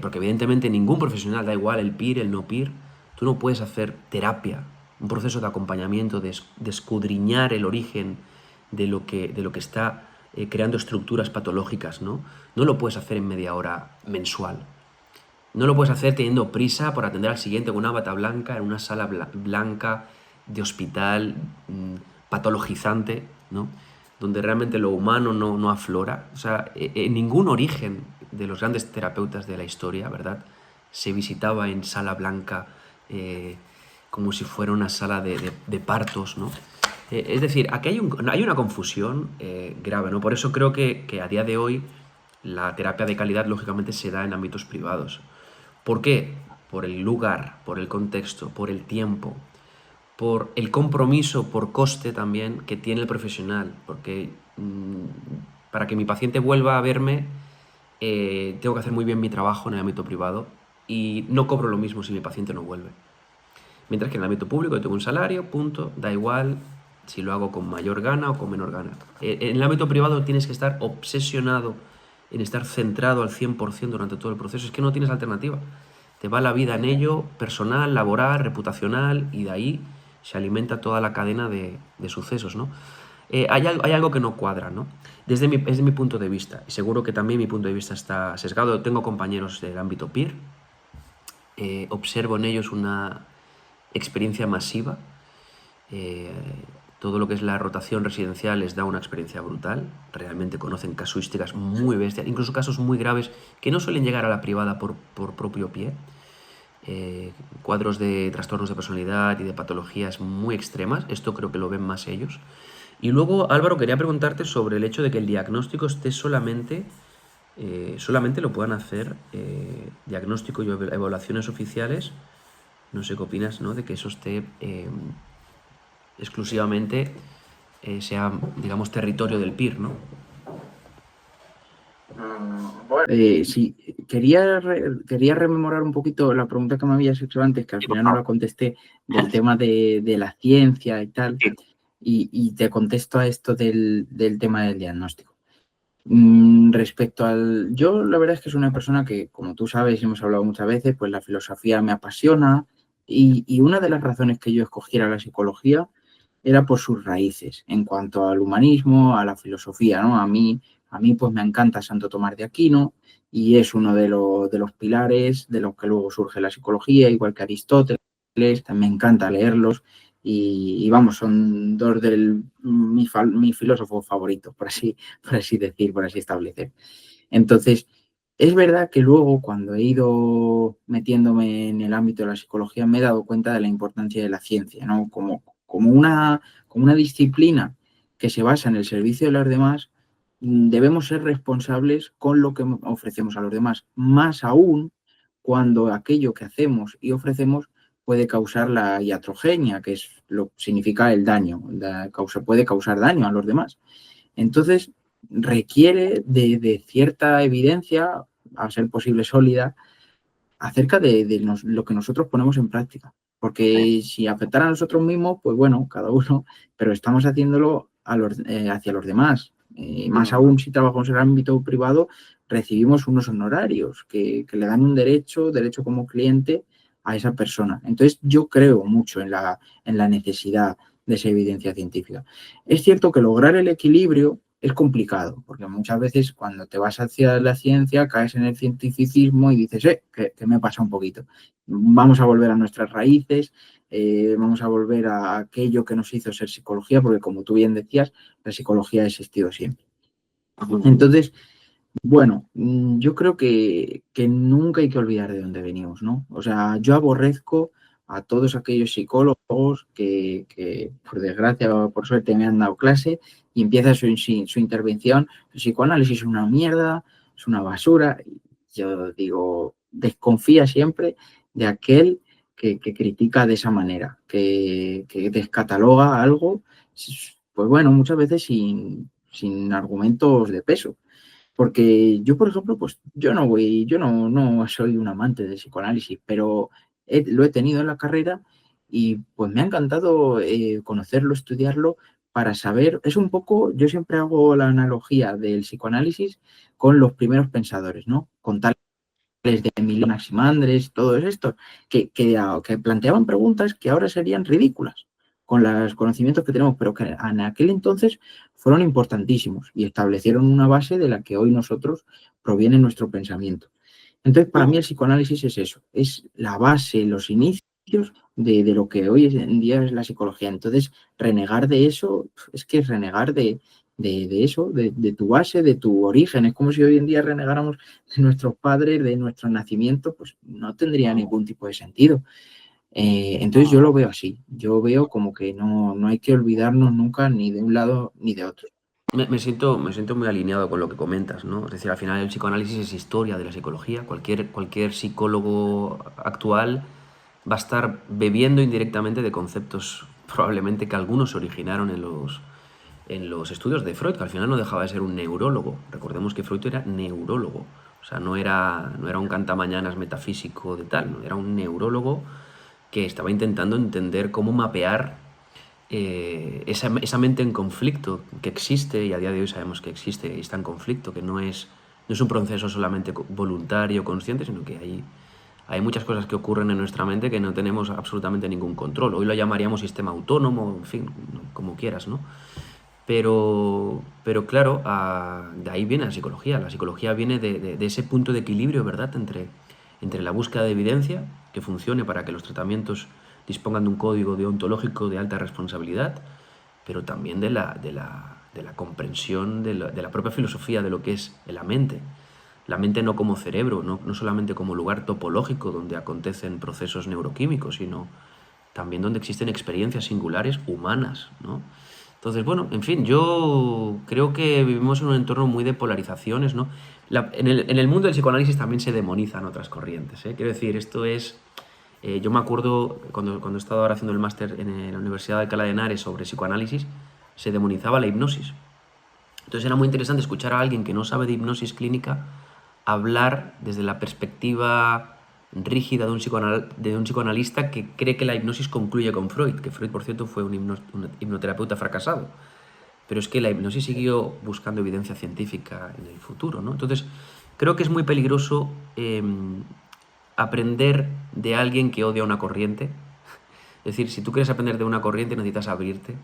porque evidentemente ningún profesional, da igual el PIR, el no PIR, tú no puedes hacer terapia, un proceso de acompañamiento, de escudriñar el origen de lo que está creando estructuras patológicas, ¿no? No lo puedes hacer en media hora mensual. No lo puedes hacer teniendo prisa por atender al siguiente con una bata blanca, en una sala blanca de hospital patologizante, ¿no? Donde realmente lo humano no aflora. O sea, en ningún origen de los grandes terapeutas de la historia, ¿verdad? Se visitaba en sala blanca como si fuera una sala de partos, ¿no? Es decir, aquí hay una confusión grave, ¿no? Por eso creo que a día de hoy la terapia de calidad, lógicamente, se da en ámbitos privados. ¿Por qué? Por el lugar, por el contexto, por el tiempo, por el compromiso, por coste también que tiene el profesional. Porque para que mi paciente vuelva a verme, tengo que hacer muy bien mi trabajo en el ámbito privado y no cobro lo mismo si mi paciente no vuelve. Mientras que en el ámbito público yo tengo un salario, punto, da igual si lo hago con mayor gana o con menor gana. En el ámbito privado tienes que estar obsesionado en estar centrado al 100% durante todo el proceso. Es que no tienes alternativa. Te va la vida en ello, personal, laboral, reputacional, y de ahí se alimenta toda la cadena de sucesos, ¿no? Hay algo que no cuadra, ¿no? Desde mi punto de vista, y seguro que también mi punto de vista está sesgado. Tengo compañeros del ámbito peer, observo en ellos una experiencia masiva. Eh, Todo lo que es la rotación residencial les da una experiencia brutal. Realmente conocen casuísticas muy bestias, incluso casos muy graves que no suelen llegar a la privada por propio pie. Cuadros de trastornos de personalidad y de patologías muy extremas. Esto creo que lo ven más ellos. Y luego, Álvaro, quería preguntarte sobre el hecho de que el diagnóstico esté solamente lo puedan hacer diagnóstico y evaluaciones oficiales. No sé qué opinas, ¿no? De que eso esté exclusivamente sea, digamos, territorio del PIR, ¿no? Bueno, sí, quería rememorar un poquito la pregunta que me habías hecho antes, que al final no la contesté, del tema de la ciencia y tal. Y te contesto a esto del tema del diagnóstico. Respecto al... Yo la verdad es que soy una persona que, como tú sabes y hemos hablado muchas veces, pues la filosofía me apasiona y una de las razones que yo escogiera la psicología era por sus raíces en cuanto al humanismo, a la filosofía, ¿no? A mí pues me encanta Santo Tomás de Aquino y es uno de los pilares de los que luego surge la psicología, igual que Aristóteles, también me encanta leerlos y vamos, son dos de mi filósofo favorito, por así decir, por así establecer. Entonces, es verdad que luego cuando he ido metiéndome en el ámbito de la psicología me he dado cuenta de la importancia de la ciencia, ¿no? Como una disciplina que se basa en el servicio de los demás, debemos ser responsables con lo que ofrecemos a los demás, más aún cuando aquello que hacemos y ofrecemos puede causar la iatrogenia, que es lo que significa el daño, puede causar daño a los demás. Entonces, requiere de cierta evidencia, a ser posible sólida, acerca de lo que nosotros ponemos en práctica. Porque si afectara a nosotros mismos, pues bueno, cada uno, pero estamos haciéndolo hacia los demás. Más aún si trabajamos en el ámbito privado, recibimos unos honorarios que le dan un derecho como cliente a esa persona. Entonces, yo creo mucho en la necesidad de esa evidencia científica. Es cierto que lograr el equilibrio es complicado, porque muchas veces cuando te vas hacia la ciencia caes en el cientificismo y dices, que me pasa un poquito. Vamos a volver a nuestras raíces, vamos a volver a aquello que nos hizo ser psicología, porque como tú bien decías, la psicología ha existido siempre. Entonces, bueno, yo creo que nunca hay que olvidar de dónde venimos, ¿no? O sea, yo aborrezco a todos aquellos psicólogos que por desgracia o por suerte me han dado clase y empieza su intervención, el psicoanálisis es una mierda, es una basura. Yo digo, desconfía siempre de aquel que critica de esa manera, que descataloga algo, pues bueno, muchas veces sin argumentos de peso. Porque yo, por ejemplo, pues yo no soy un amante del psicoanálisis, pero lo he tenido en la carrera y pues me ha encantado conocerlo, estudiarlo para saber, es un poco, yo siempre hago la analogía del psicoanálisis con los primeros pensadores, ¿no? Con tales de Emilio Anaximandres, todos estos, que planteaban preguntas que ahora serían ridículas con los conocimientos que tenemos, pero que en aquel entonces fueron importantísimos y establecieron una base de la que hoy nosotros proviene nuestro pensamiento. Entonces, para mí el psicoanálisis es eso, es la base, los inicios de lo que hoy en día es la psicología. Entonces, renegar de eso es que es renegar de eso, de tu base, de tu origen. Es como si hoy en día renegáramos de nuestros padres, de nuestro nacimiento, pues no tendría ningún tipo de sentido. Entonces yo lo veo así, yo veo como que no hay que olvidarnos nunca ni de un lado ni de otro. Me siento muy alineado con lo que comentas, ¿no? Es decir, al final el psicoanálisis es historia de la psicología. Cualquier psicólogo actual va a estar bebiendo indirectamente de conceptos probablemente que algunos se originaron en los estudios de Freud, que al final no dejaba de ser un neurólogo. Recordemos que Freud era neurólogo, o sea, no era un cantamañanas metafísico de tal, ¿no? Era un neurólogo que estaba intentando entender cómo mapear esa mente en conflicto que existe, y a día de hoy sabemos que existe y está en conflicto, que no es un proceso solamente voluntario, consciente, sino que hay muchas cosas que ocurren en nuestra mente que no tenemos absolutamente ningún control. Hoy lo llamaríamos sistema autónomo, en fin, como quieras, ¿no? Pero claro, de ahí viene la psicología. La psicología viene de ese punto de equilibrio, ¿verdad?, entre la búsqueda de evidencia que funcione para que los tratamientos dispongan de un código deontológico de alta responsabilidad, pero también de la comprensión de la propia filosofía de lo que es la mente. La mente no como cerebro, no solamente como lugar topológico donde acontecen procesos neuroquímicos, sino también donde existen experiencias singulares humanas, ¿no? Entonces, bueno, en fin, yo creo que vivimos en un entorno muy de polarizaciones, ¿no? En el mundo del psicoanálisis también se demonizan otras corrientes, ¿eh? Quiero decir, esto es... yo me acuerdo cuando he estado ahora haciendo el máster en la Universidad de Alcalá de Henares sobre psicoanálisis, se demonizaba la hipnosis. Entonces era muy interesante escuchar a alguien que no sabe de hipnosis clínica hablar desde la perspectiva rígida de un psicoanalista que cree que la hipnosis concluye con Freud, que Freud, por cierto, fue un hipnoterapeuta fracasado. Pero es que la hipnosis siguió buscando evidencia científica en el futuro, ¿no? Entonces, creo que es muy peligroso aprender de alguien que odia una corriente. Es decir, si tú quieres aprender de una corriente necesitas abrirte,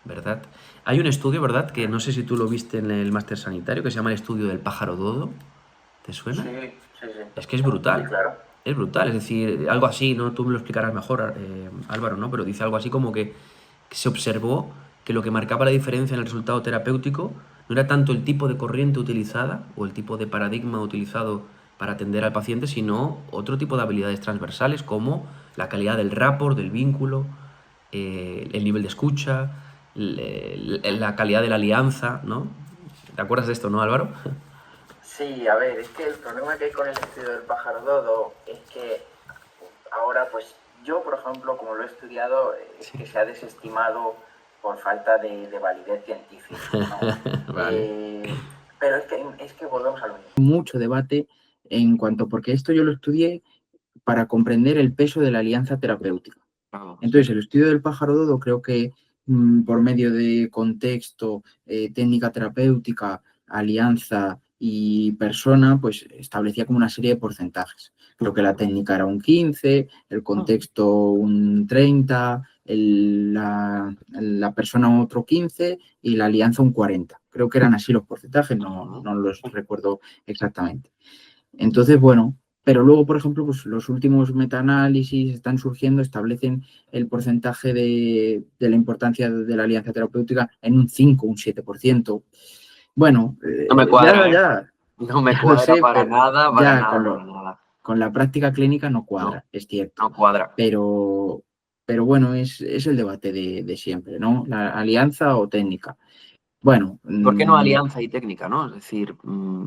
¿verdad? Hay un estudio, ¿verdad? Que no sé si tú lo viste en el máster sanitario, que se llama el estudio del pájaro dodo. ¿Te suena? Sí, sí, sí. Es que es Sí, brutal. claro. Es brutal, es decir, algo así, ¿no? Tú me lo explicarás mejor, Álvaro, ¿no? Pero dice algo así como que se observó que lo que marcaba la diferencia en el resultado terapéutico no era tanto el tipo de corriente utilizada o el tipo de paradigma utilizado para atender al paciente, sino otro tipo de habilidades transversales como la calidad del rapport, del vínculo, el nivel de escucha, la calidad de la alianza, ¿no? ¿Te acuerdas de esto, no, Álvaro? Sí, a ver, es que el problema que hay con el estudio del pájaro dodo es que ahora, pues yo, por ejemplo, como lo he estudiado, es que se ha desestimado por falta de validez científica, ¿no? Vale. Pero es que volvemos a lo mismo. Mucho debate en cuanto, porque esto yo lo estudié para comprender el peso de la alianza terapéutica. Vamos. Entonces, el estudio del pájaro dodo creo que por medio de contexto, técnica terapéutica, alianza y persona, pues establecía como una serie de porcentajes. Creo que la técnica era un 15, el contexto un 30, la persona otro 15 y la alianza un 40. Creo que eran así los porcentajes, no los recuerdo exactamente. Entonces, bueno, pero luego, por ejemplo, pues los últimos metaanálisis están surgiendo, establecen el porcentaje de la importancia de la alianza terapéutica en un 5, un 7%. Bueno, No me cuadra, ya, no me ya lo cuadra sé, para pero nada, para ya nada, para nada. con la práctica clínica no cuadra, No, es cierto. no cuadra. Pero bueno, es el debate de siempre, ¿no? La alianza o técnica. Bueno, ¿Por qué no alianza y técnica, no? Es decir,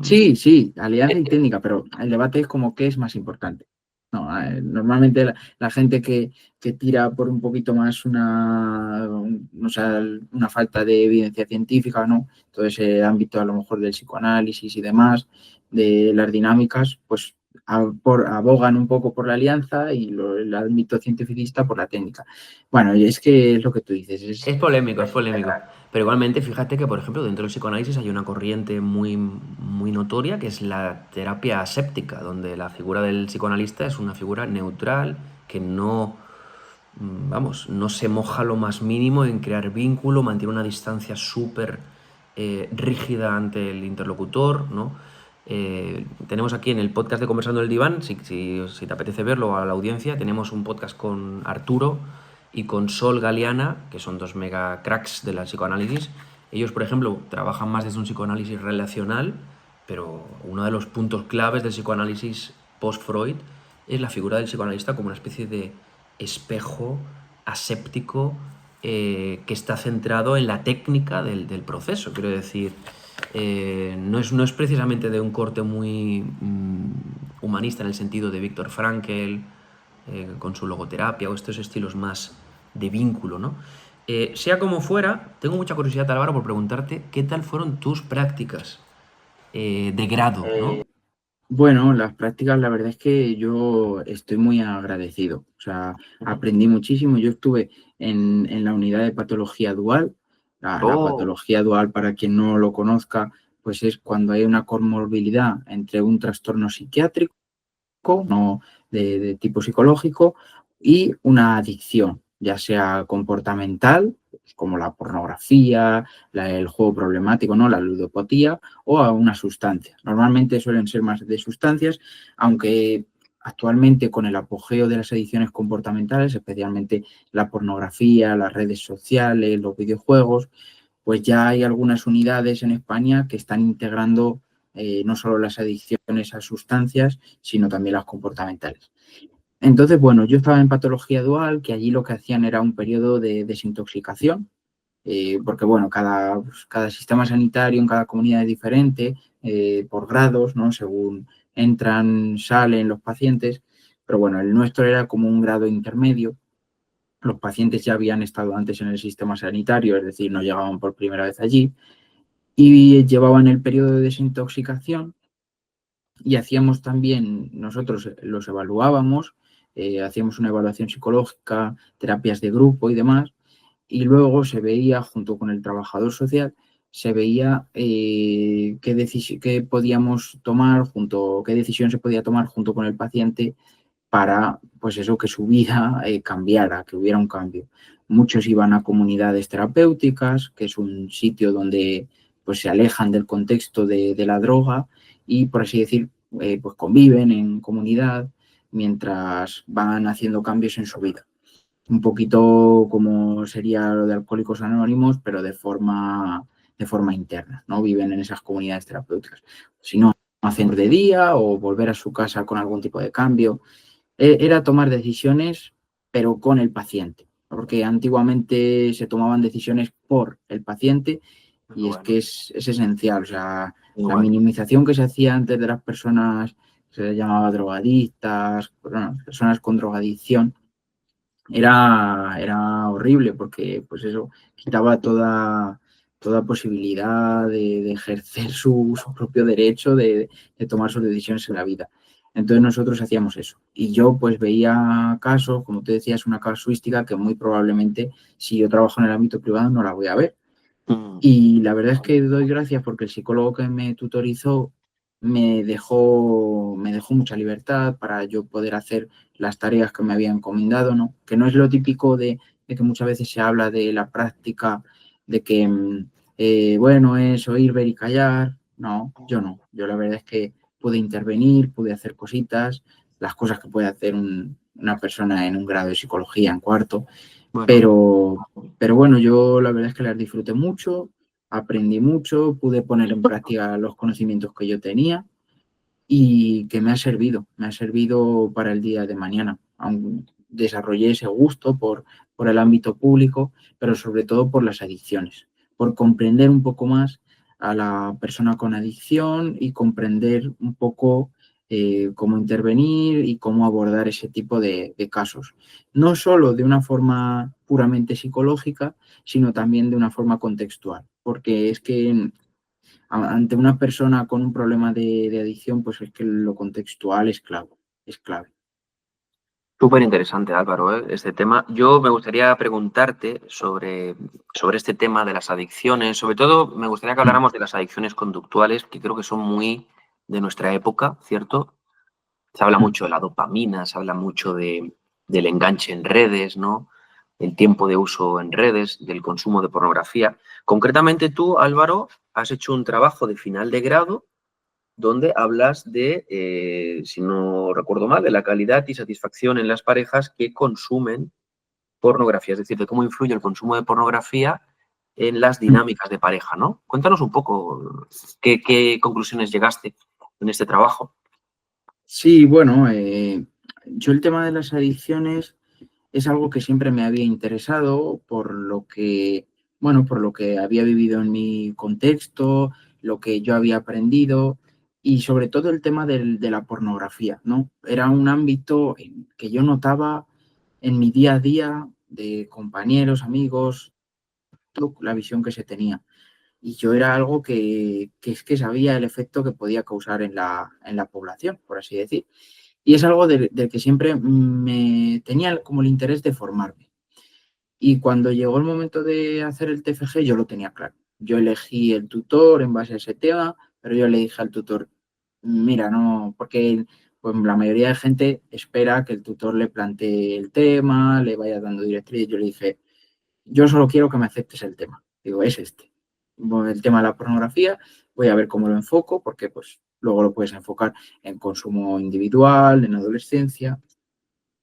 sí, alianza y técnica, pero el debate es como qué es más importante. No, normalmente la gente que tira por un poquito más o sea, una falta de evidencia científica, ¿no? Todo ese ámbito a lo mejor del psicoanálisis y demás, de las dinámicas, pues abogan un poco por la alianza y el ámbito cientificista por la técnica. Bueno, y es que es lo que tú dices. es polémico, es polémico. Pero igualmente, fíjate que, por ejemplo, dentro del psicoanálisis hay una corriente muy, muy notoria que es la terapia aséptica, donde la figura del psicoanalista es una figura neutral que no, vamos, no se moja lo más mínimo en crear vínculo, mantiene una distancia súper rígida ante el interlocutor, ¿no? Tenemos aquí en el podcast de Conversando en el Diván, si te apetece verlo a la audiencia, tenemos un podcast con Arturo y con Sol Galeana, que son dos mega cracks del psicoanálisis. Ellos, por ejemplo, trabajan más desde un psicoanálisis relacional, pero uno de los puntos claves del psicoanálisis post-Freud es la figura del psicoanalista como una especie de espejo aséptico que está centrado en la técnica del proceso. Quiero decir, no es precisamente de un corte muy humanista en el sentido de Viktor Frankl, con su logoterapia o estos estilos más de vínculo, ¿no? Sea como fuera, tengo mucha curiosidad, Álvaro, por preguntarte qué tal fueron tus prácticas de grado, ¿no? Bueno, las prácticas, la verdad es que yo estoy muy agradecido. O sea, aprendí muchísimo. Yo estuve en la unidad de patología dual. La patología dual, para quien no lo conozca, pues es cuando hay una comorbilidad entre un trastorno psiquiátrico, no de tipo psicológico, y una adicción, ya sea comportamental, como la pornografía, el juego problemático, ¿no? La ludopatía, o a una sustancia. Normalmente suelen ser más de sustancias, aunque actualmente con el apogeo de las adicciones comportamentales, especialmente la pornografía, las redes sociales, los videojuegos, pues ya hay algunas unidades en España que están integrando no solo las adicciones a sustancias, sino también las comportamentales. Entonces, bueno, yo estaba en patología dual, que allí lo que hacían era un periodo de desintoxicación, porque, bueno, cada sistema sanitario en cada comunidad es diferente, por grados, ¿no? Según entran, salen los pacientes, pero bueno, el nuestro era como un grado intermedio. Los pacientes ya habían estado antes en el sistema sanitario, es decir, no llegaban por primera vez allí, y llevaban el periodo de desintoxicación y hacíamos también, nosotros los evaluábamos, hacíamos una evaluación psicológica, terapias de grupo y demás, y luego se veía, junto con el trabajador social, se veía qué podíamos tomar qué decisión se podía tomar junto con el paciente para, pues eso, que su vida cambiara, que hubiera un cambio. Muchos iban a comunidades terapéuticas, que es un sitio donde pues se alejan del contexto de la droga y, por así decir, pues conviven en comunidad mientras van haciendo cambios en su vida. Un poquito como sería lo de Alcohólicos Anónimos, pero de forma interna, ¿no? Viven en esas comunidades terapéuticas. Si no, hacen de día o volver a su casa con algún tipo de cambio. Era tomar decisiones, pero con el paciente, porque antiguamente se tomaban decisiones por el paciente y es Bueno, que es esencial. O sea, la igual. minimización que se hacía antes de las personas, se les llamaba drogadictas, bueno, personas con drogadicción, era horrible porque, pues eso, quitaba toda posibilidad de ejercer su propio derecho de tomar sus decisiones en la vida. Entonces nosotros hacíamos eso. Y yo pues veía casos, como te decías, una casuística que muy probablemente si yo trabajo en el ámbito privado no la voy a ver. Mm, Y la verdad es que doy gracias porque el psicólogo que me tutorizó me dejó mucha libertad para yo poder hacer las tareas que me había encomendado, ¿no? Que no es lo típico de que muchas veces se habla de la práctica, de que, bueno, es oír, ver y callar. No, yo no. Yo la verdad es que pude intervenir, pude hacer cositas, las cosas que puede hacer una persona en un grado de psicología en cuarto, bueno, pero bueno, yo la verdad es que las disfruté mucho, aprendí mucho, pude poner en práctica los conocimientos que yo tenía y que me ha servido para el día de mañana. Aún desarrollé ese gusto por el ámbito público, pero sobre todo por las adicciones, por comprender un poco más a la persona con adicción y comprender un poco cómo intervenir y cómo abordar ese tipo de casos. No solo de una forma puramente psicológica, sino también de una forma contextual, porque es que ante una persona con un problema de adicción, pues es que lo contextual es clave, es clave. súper interesante, Álvaro, este tema. Yo me gustaría preguntarte sobre este tema de las adicciones. Sobre todo, me gustaría que Mm. habláramos de las adicciones conductuales, que creo que son muy de nuestra época, ¿cierto? Se habla Mm. mucho de la dopamina, se habla mucho del enganche en redes, ¿no? El tiempo de uso en redes, del consumo de pornografía. Concretamente tú, Álvaro, has hecho un trabajo de final de grado donde hablas de, si no recuerdo mal, de la calidad y satisfacción en las parejas que consumen pornografía, es decir, de cómo influye el consumo de pornografía en las Mm. dinámicas de pareja, ¿no? Cuéntanos un poco qué conclusiones llegaste en este trabajo. Sí, bueno, yo el tema de las adicciones es algo que siempre me había interesado por lo que, bueno, por lo que había vivido en mi contexto, lo que yo había aprendido y sobre todo el tema de la pornografía, ¿no? Era un ámbito que yo notaba en mi día a día de compañeros, amigos, la visión que se tenía. Y yo era algo que es que sabía el efecto que podía causar en la población, por así decir. Y es algo del que siempre me tenía como el interés de formarme. Y cuando llegó el momento de hacer el TFG, yo lo tenía claro. Yo elegí el tutor en base a ese tema, pero yo le dije al tutor, mira, no, porque pues, la mayoría de gente espera que el tutor le plantee el tema, le vaya dando directrices. Yo le dije, yo solo quiero que me aceptes el tema. Digo, es este. Bueno, el tema de la pornografía, voy a ver cómo lo enfoco, porque pues luego lo puedes enfocar en consumo individual, en adolescencia.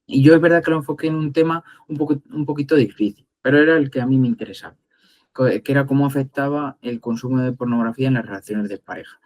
Y yo es verdad que lo enfoqué en un tema un poquito difícil, pero era el que a mí me interesaba, que era cómo afectaba el consumo de pornografía en las relaciones de pareja.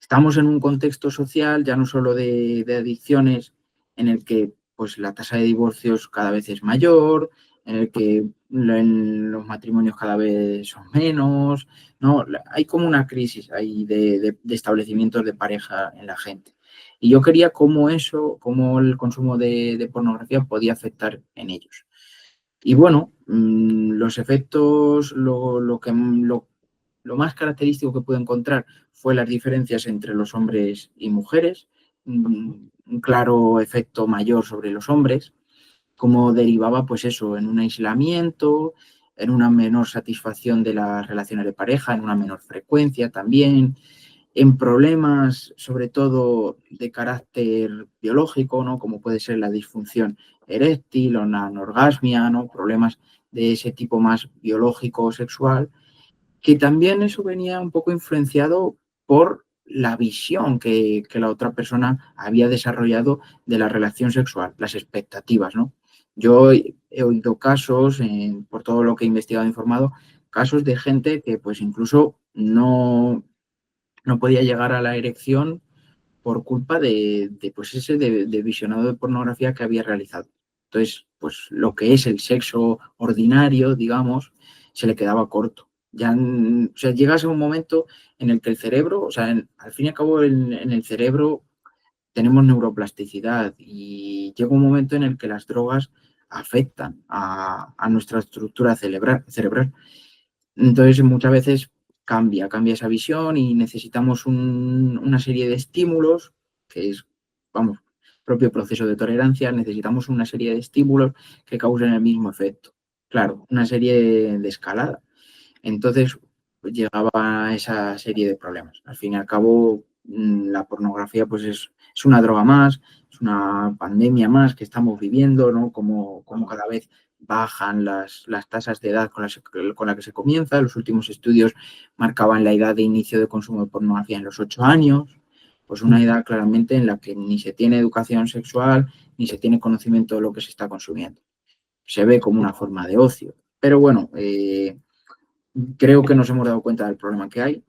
Estamos en un contexto social, ya no solo de adicciones, en el que pues, la tasa de divorcios cada vez es mayor, en el que los matrimonios cada vez son menos, ¿no? Hay como una crisis ahí de establecimientos de pareja en la gente. Y yo quería cómo el consumo de pornografía podía afectar en ellos. Y bueno, los efectos, lo más característico que pude encontrar fue las diferencias entre los hombres y mujeres, un claro efecto mayor sobre los hombres, como derivaba, pues eso, en un aislamiento, en una menor satisfacción de las relaciones de pareja, en una menor frecuencia también, en problemas sobre todo de carácter biológico, ¿no? Como puede ser la disfunción eréctil o la anorgasmia, ¿no? Problemas de ese tipo más biológico o sexual, que también eso venía un poco influenciado por la visión que la otra persona había desarrollado de la relación sexual, las expectativas, ¿no? Yo he oído casos, por todo lo que he investigado e informado, casos de gente que pues incluso no podía llegar a la erección por culpa pues ese de visionado de pornografía que había realizado. Entonces, pues lo que es el sexo ordinario, digamos, se le quedaba corto. Ya, o sea, llegas a un momento en el que el cerebro, o sea, al fin y al cabo en el cerebro tenemos neuroplasticidad y llega un momento en el que las drogas afectan a nuestra estructura cerebral. Entonces, muchas veces cambia esa visión y necesitamos una serie de estímulos, que es, vamos, propio proceso de tolerancia, necesitamos una serie de estímulos que causen el mismo efecto. Claro, una serie de escalada. Entonces, pues, llegaba a esa serie de problemas. Al fin y al cabo, la pornografía pues es una droga más, es una pandemia más que estamos viviendo, ¿no? Como cada vez bajan las tasas de edad con la que se comienza. Los últimos estudios marcaban la edad de inicio de consumo de pornografía en los 8 años, pues una edad claramente en la que ni se tiene educación sexual, ni se tiene conocimiento de lo que se está consumiendo. Se ve como una forma de ocio. Pero bueno, creo que nos hemos dado cuenta del problema que hay.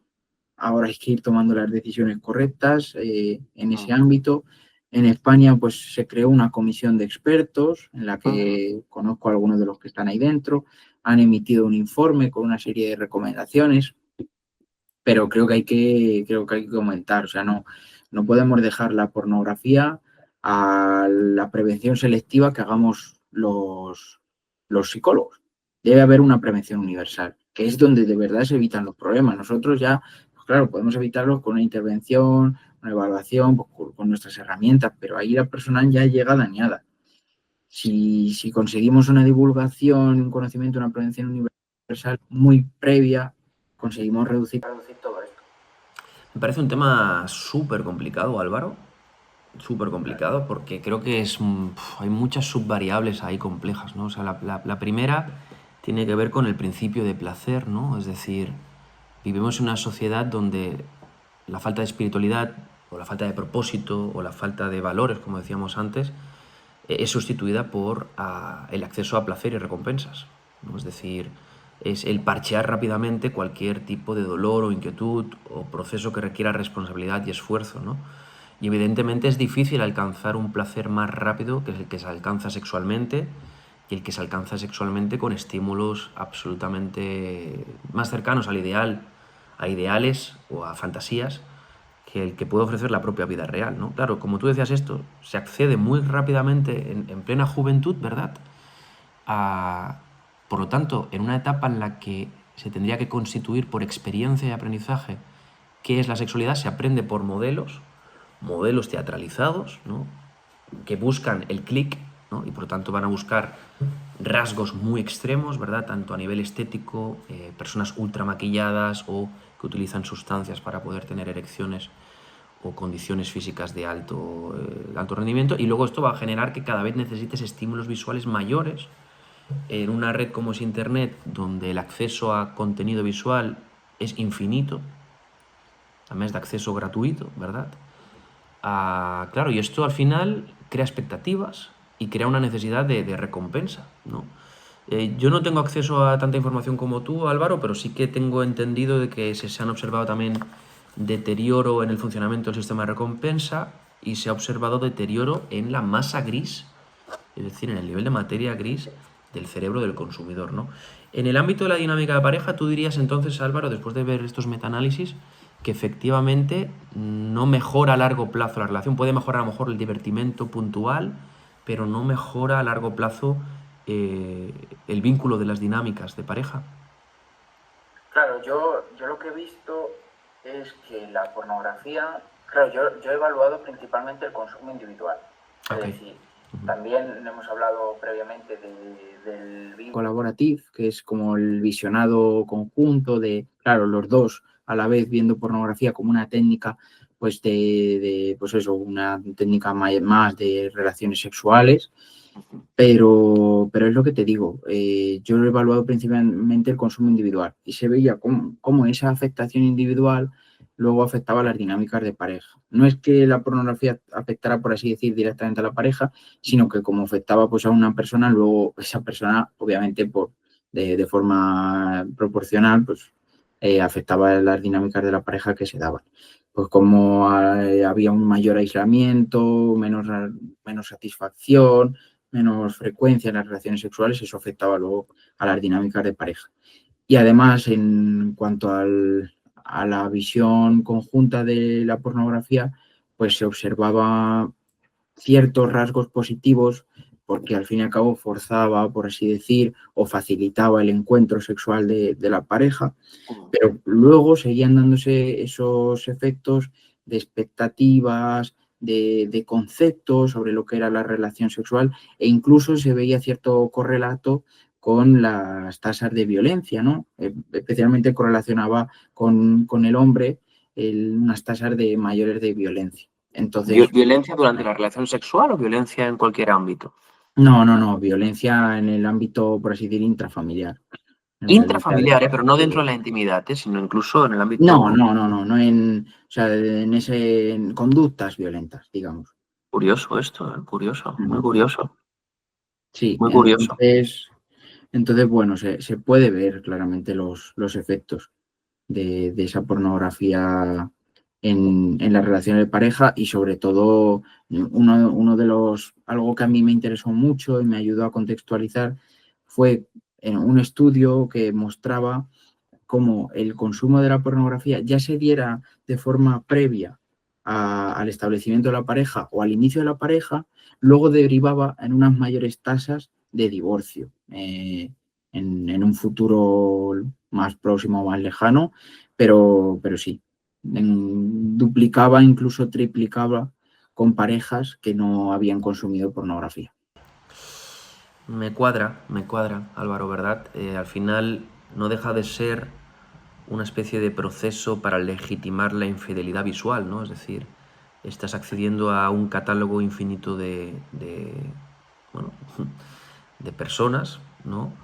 Ahora hay que ir tomando las decisiones correctas en ese ámbito. En España, pues se creó una comisión de expertos en la que conozco a algunos de los que están ahí dentro. Han emitido un informe con una serie de recomendaciones, pero creo que hay que comentar. O sea, no podemos dejar la pornografía a la prevención selectiva que hagamos los psicólogos. Debe haber una prevención universal, que es donde de verdad se evitan los problemas. Nosotros ya, pues claro, podemos evitarlos con una intervención, una evaluación, pues, con nuestras herramientas, pero ahí la persona ya llega dañada. Si conseguimos una divulgación, un conocimiento, una prevención universal muy previa, conseguimos reducir todo esto. Me parece un tema súper complicado, Álvaro. Súper complicado porque creo que hay muchas subvariables ahí complejas, ¿no? O sea, la primera tiene que ver con el principio de placer, ¿no? Es decir, vivimos en una sociedad donde la falta de espiritualidad o la falta de propósito o la falta de valores, como decíamos antes, es sustituida por el acceso a placer y recompensas, ¿no? Es decir, es el parchear rápidamente cualquier tipo de dolor o inquietud o proceso que requiera responsabilidad y esfuerzo, ¿no? Y evidentemente es difícil alcanzar un placer más rápido que el que se alcanza sexualmente y el que se alcanza sexualmente con estímulos absolutamente más cercanos al ideal, a ideales o a fantasías que el que puede ofrecer la propia vida real, ¿no? Claro, como tú decías esto, se accede muy rápidamente en plena juventud, ¿verdad? Por lo tanto, en una etapa en la que se tendría que constituir por experiencia y aprendizaje qué es la sexualidad, se aprende por modelos teatralizados, ¿no? Que buscan el clic, ¿no? Y por lo tanto van a buscar rasgos muy extremos, ¿verdad? Tanto a nivel estético, personas ultra maquilladas o que utilizan sustancias para poder tener erecciones o condiciones físicas de alto rendimiento, y luego esto va a generar que cada vez necesites estímulos visuales mayores en una red como es Internet, donde el acceso a contenido visual es infinito, además de acceso gratuito, ¿verdad? Claro, y esto al final crea expectativas y crea una necesidad de recompensa, ¿no? Yo no tengo acceso a tanta información como tú, Álvaro, pero sí que tengo entendido de que se han observado también deterioro en el funcionamiento del sistema de recompensa y se ha observado deterioro en la masa gris, es decir, en el nivel de materia gris del cerebro del consumidor, ¿no? En el ámbito de la dinámica de pareja, tú dirías entonces, Álvaro, después de ver estos metaanálisis, que efectivamente no mejora a largo plazo la relación. Puede mejorar a lo mejor el divertimento puntual, pero no mejora a largo plazo el vínculo de las dinámicas de pareja. Claro, yo lo que he visto es que la pornografía, claro, yo he evaluado principalmente el consumo individual. Es Ok. decir, también hemos hablado previamente del vínculo colaborativo, que es como el visionado conjunto de, claro, los dos a la vez viendo pornografía como una técnica, pues pues eso, una técnica más de relaciones sexuales. Pero es lo que te digo, yo lo he evaluado principalmente el consumo individual y se veía cómo esa afectación individual luego afectaba a las dinámicas de pareja. No es que la pornografía afectara, por así decir, directamente a la pareja, sino que como afectaba pues, a una persona, luego esa persona, obviamente, de forma proporcional, pues afectaba a las dinámicas de la pareja que se daban. Pues como había un mayor aislamiento, menos satisfacción, menos frecuencia en las relaciones sexuales, eso afectaba luego a las dinámicas de pareja. Y además, en cuanto a la visión conjunta de la pornografía, pues se observaba ciertos rasgos positivos porque al fin y al cabo forzaba, por así decir, o facilitaba el encuentro sexual de la pareja, pero luego seguían dándose esos efectos de expectativas, de conceptos sobre lo que era la relación sexual e incluso se veía cierto correlato con las tasas de violencia, ¿no? Especialmente correlacionaba con el hombre unas tasas de mayores de violencia. Entonces, ¿Violencia durante la relación sexual o violencia en cualquier ámbito? no, violencia en el ámbito, por así decir, intrafamiliar. Intrafamiliar, pero no dentro de la intimidad, sino incluso en el ámbito... No o sea, en conductas violentas, digamos. Curioso esto, curioso, muy Ujú. curioso. Sí, Muy curioso. entonces bueno, se puede ver claramente los efectos de esa pornografía en las relaciones de pareja y sobre todo uno de algo que a mí me interesó mucho y me ayudó a contextualizar fue en un estudio que mostraba cómo el consumo de la pornografía ya se diera de forma previa al establecimiento de la pareja o al inicio de la pareja, luego derivaba en unas mayores tasas de divorcio en un futuro más próximo o más lejano, pero sí, duplicaba, incluso triplicaba con parejas que no habían consumido pornografía. Me cuadra, Álvaro, ¿verdad? Al final no deja de ser una especie de proceso para legitimar la infidelidad visual, ¿no? Es decir, estás accediendo a un catálogo infinito bueno, de personas, ¿no?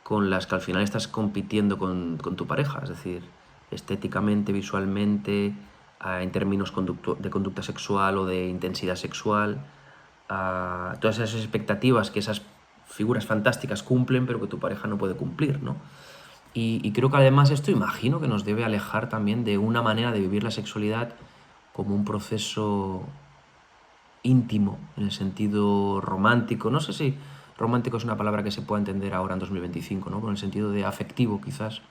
Con las que al final estás compitiendo con tu pareja, es decir, estéticamente, visualmente, en términos de conducta sexual o de intensidad sexual, todas esas expectativas que esas figuras fantásticas cumplen, pero que tu pareja no puede cumplir, ¿no? Y creo que además esto imagino que nos debe alejar también de una manera de vivir la sexualidad como un proceso íntimo, en el sentido romántico. No sé si romántico es una palabra que se pueda entender ahora en 2025, ¿no? Con el sentido de afectivo quizás,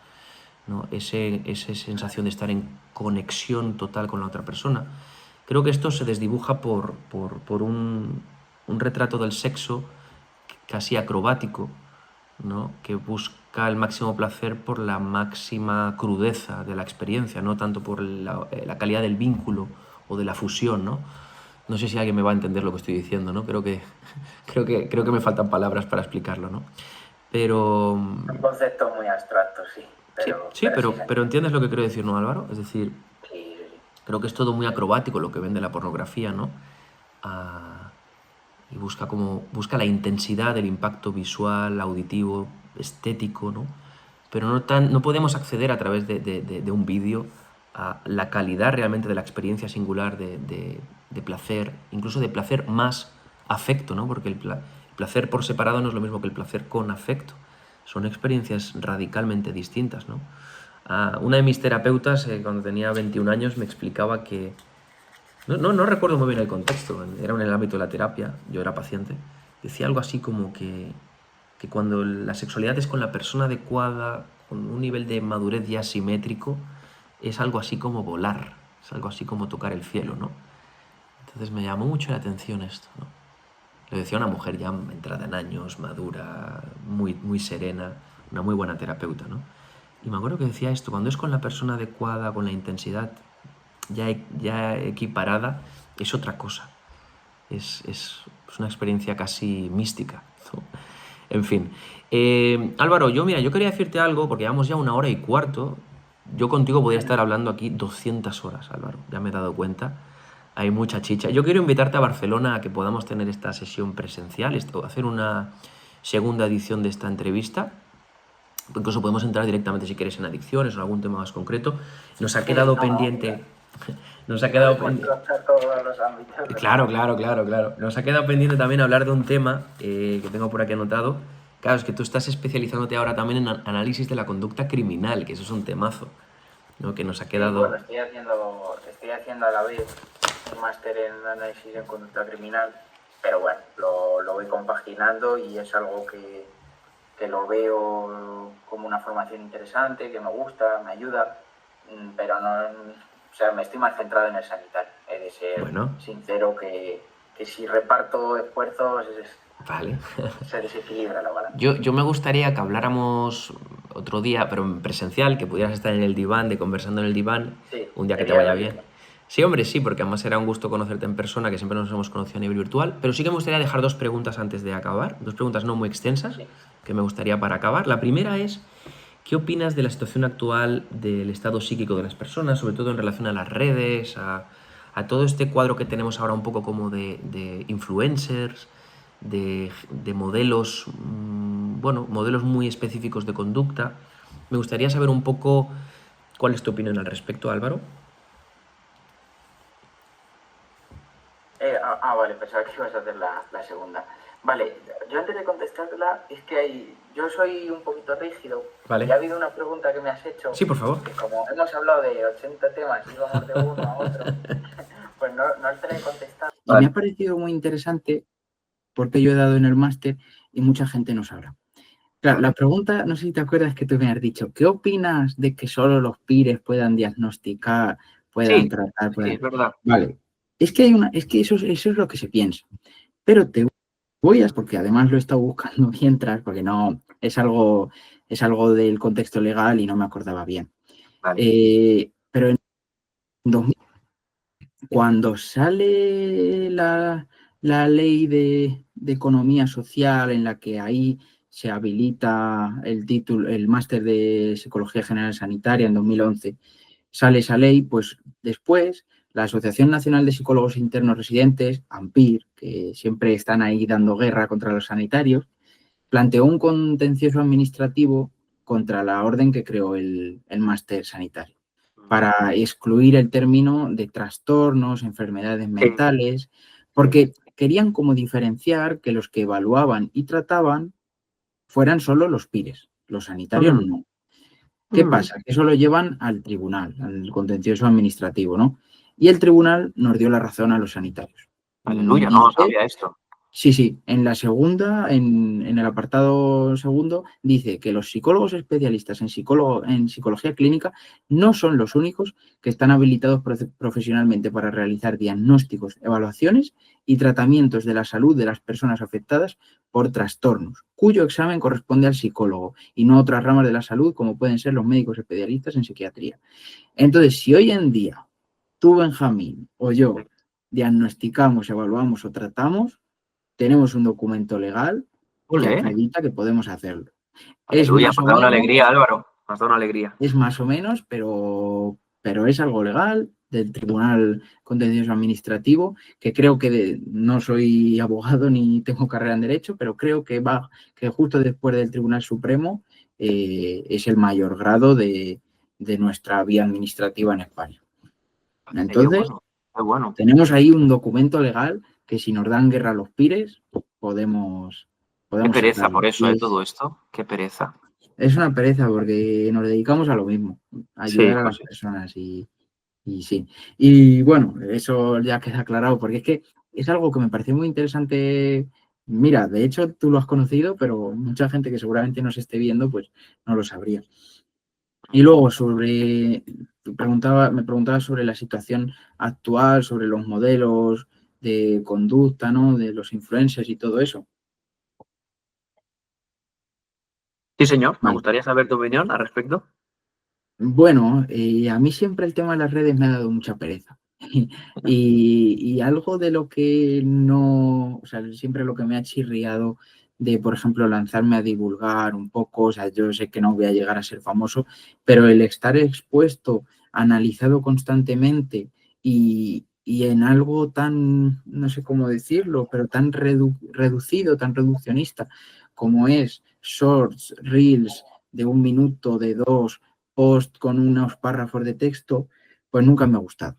¿no? Esa sensación de estar en conexión total con la otra persona. Creo que esto se desdibuja por un retrato del sexo casi acrobático, ¿no? Que busca el máximo placer por la máxima crudeza de la experiencia, no tanto por la calidad del vínculo o de la fusión, ¿no? No sé si alguien me va a entender lo que estoy diciendo, ¿no? Creo que me faltan palabras para explicarlo, ¿no? Pero... Un concepto muy abstracto, sí. Sí, pero entiendes lo que quiero decir, ¿no, Álvaro? Es decir, Sí. creo que es todo muy acrobático lo que vende la pornografía, ¿no? Y busca la intensidad del impacto visual, auditivo, estético, ¿no? Pero no podemos acceder a través de un vídeo a la calidad realmente de la experiencia singular de placer, incluso de placer más afecto, ¿no? Porque el placer por separado no es lo mismo que el placer con afecto. Son experiencias radicalmente distintas, ¿no? Una de mis terapeutas, cuando tenía 21 años, me explicaba que no recuerdo muy bien el contexto, era en el ámbito de la terapia, yo era paciente. Decía algo así como que cuando la sexualidad es con la persona adecuada, con un nivel de madurez ya simétrico, es algo así como volar, es algo así como tocar el cielo, ¿no? Entonces me llamó mucho la atención esto, ¿no? Lo decía una mujer ya entrada en años, madura, muy serena, una muy buena terapeuta, ¿no? Y me acuerdo que decía esto, cuando es con la persona adecuada, con la intensidad ya equiparada, es otra cosa. Es una experiencia casi mística, ¿no? En fin. Álvaro, yo quería decirte algo, porque llevamos ya 1 hora y cuarto. Yo contigo podría estar hablando aquí 200 horas, Álvaro. Ya me he dado cuenta. Hay mucha chicha. Yo quiero invitarte a Barcelona a que podamos tener esta sesión presencial, hacer una segunda edición de esta entrevista. Incluso podemos entrar directamente, si quieres, en adicciones o en algún tema más concreto. Nos ha quedado pendiente... Nos ha quedado pendiente... Claro. Nos ha quedado pendiente también hablar de un tema que tengo por aquí anotado. Claro, es que tú estás especializándote ahora también en análisis de la conducta criminal, que eso es un temazo, ¿no? Que nos ha quedado... Bueno, estoy haciendo a la vez un máster en análisis en conducta criminal, pero bueno, lo voy compaginando y es algo que lo veo como una formación interesante, que me gusta, me ayuda, pero no, o sea, me estoy más centrado en el sanitario. He de ser sincero que si reparto esfuerzos vale. se desequilibra la balanza. Yo me gustaría que habláramos otro día, pero en presencial, que pudieras estar en el diván, conversando en el diván, sí, un día que te vaya bien. Sí, hombre, sí, porque además era un gusto conocerte en persona, que siempre nos hemos conocido a nivel virtual, pero sí que me gustaría dejar 2 preguntas antes de acabar, 2 preguntas no muy extensas, que me gustaría para acabar. La primera es, ¿qué opinas de la situación actual del estado psíquico de las personas, sobre todo en relación a las redes, a todo este cuadro que tenemos ahora un poco como de influencers, de modelos, modelos muy específicos de conducta? Me gustaría saber un poco cuál es tu opinión al respecto, Álvaro. Vale, pensaba que ibas a hacer la segunda. Vale, yo antes de contestártela, es que yo soy un poquito rígido. Vale. Y ha habido una pregunta que me has hecho. Sí, por favor. Que como hemos hablado de 80 temas y vamos de uno a otro, pues no te la he contestado. Vale. Me ha parecido muy interesante porque yo he dado en el máster y mucha gente no sabrá. Claro, la pregunta, no sé si te acuerdas que tú me has dicho, ¿qué opinas de que solo los PIRES puedan diagnosticar, puedan tratar? Sí, es verdad. Vale, es que eso es lo que se piensa. Pero te voy a, porque además lo he estado buscando mientras, porque no, es algo del contexto legal y no me acordaba bien. Vale. Pero en 2000, cuando sale la ley de economía social, en la que ahí se habilita el título, el máster de Psicología General Sanitaria en 2011, sale esa ley, pues después la Asociación Nacional de Psicólogos Internos Residentes, AMPIR, que siempre están ahí dando guerra contra los sanitarios, planteó un contencioso administrativo contra la orden que creó el máster sanitario, para excluir el término de trastornos, enfermedades mentales, porque querían como diferenciar que los que evaluaban y trataban fueran solo los PIRES, los sanitarios no. ¿Qué pasa? Que eso lo llevan al tribunal, al contencioso administrativo, ¿no? Y el tribunal nos dio la razón a los sanitarios. Aleluya, no sabía esto. Sí, en la segunda, en el apartado segundo, dice que los psicólogos especialistas en psicología clínica no son los únicos que están habilitados profesionalmente para realizar diagnósticos, evaluaciones y tratamientos de la salud de las personas afectadas por trastornos, cuyo examen corresponde al psicólogo y no a otras ramas de la salud, como pueden ser los médicos especialistas en psiquiatría. Entonces, si hoy en día tú, Benjamín, o yo diagnosticamos, evaluamos o tratamos, tenemos un documento legal que acredita que podemos hacerlo. Aleluya, me ha dado una alegría, Álvaro. Me ha dado una alegría. Es más o menos, pero es algo legal del Tribunal Contencioso Administrativo, que creo que no soy abogado ni tengo carrera en Derecho, pero creo que justo después del Tribunal Supremo es el mayor grado de nuestra vía administrativa en España. Entonces, bueno. Tenemos ahí un documento legal que si nos dan guerra a los PIRES, podemos Qué pereza sacarlo. por eso, todo esto. Qué pereza. Es una pereza porque nos dedicamos a lo mismo, ayudar a las personas y sí. Y bueno, eso ya queda aclarado porque es que es algo que me pareció muy interesante. Mira, de hecho tú lo has conocido, pero mucha gente que seguramente nos esté viendo pues no lo sabría. Y luego me preguntaba sobre la situación actual, sobre los modelos de conducta, ¿no? De los influencers y todo eso. Sí, señor. Me gustaría saber tu opinión al respecto. Bueno, a mí siempre el tema de las redes me ha dado mucha pereza. Y algo de lo que no, o sea, siempre lo que me ha chirriado de, por ejemplo, lanzarme a divulgar un poco, o sea, yo sé que no voy a llegar a ser famoso, pero el estar expuesto, analizado constantemente y en algo tan, no sé cómo decirlo, pero tan reducido, tan reduccionista como es shorts, reels de 1 minuto, de 2 post con unos párrafos de texto, pues nunca me ha gustado.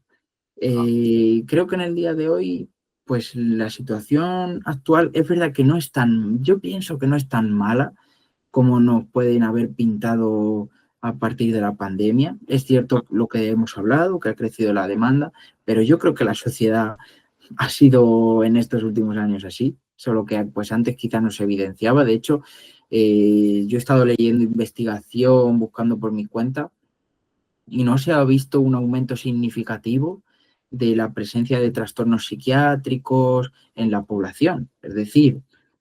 Creo que en el día de hoy, pues la situación actual es verdad que no es tan, yo pienso que no es tan mala como nos pueden haber pintado a partir de la pandemia. Es cierto lo que hemos hablado, que ha crecido la demanda, pero yo creo que la sociedad ha sido en estos últimos años así, solo que pues antes quizá no se evidenciaba. De hecho, yo he estado leyendo investigación, buscando por mi cuenta, y no se ha visto un aumento significativo de la presencia de trastornos psiquiátricos en la población. Es decir,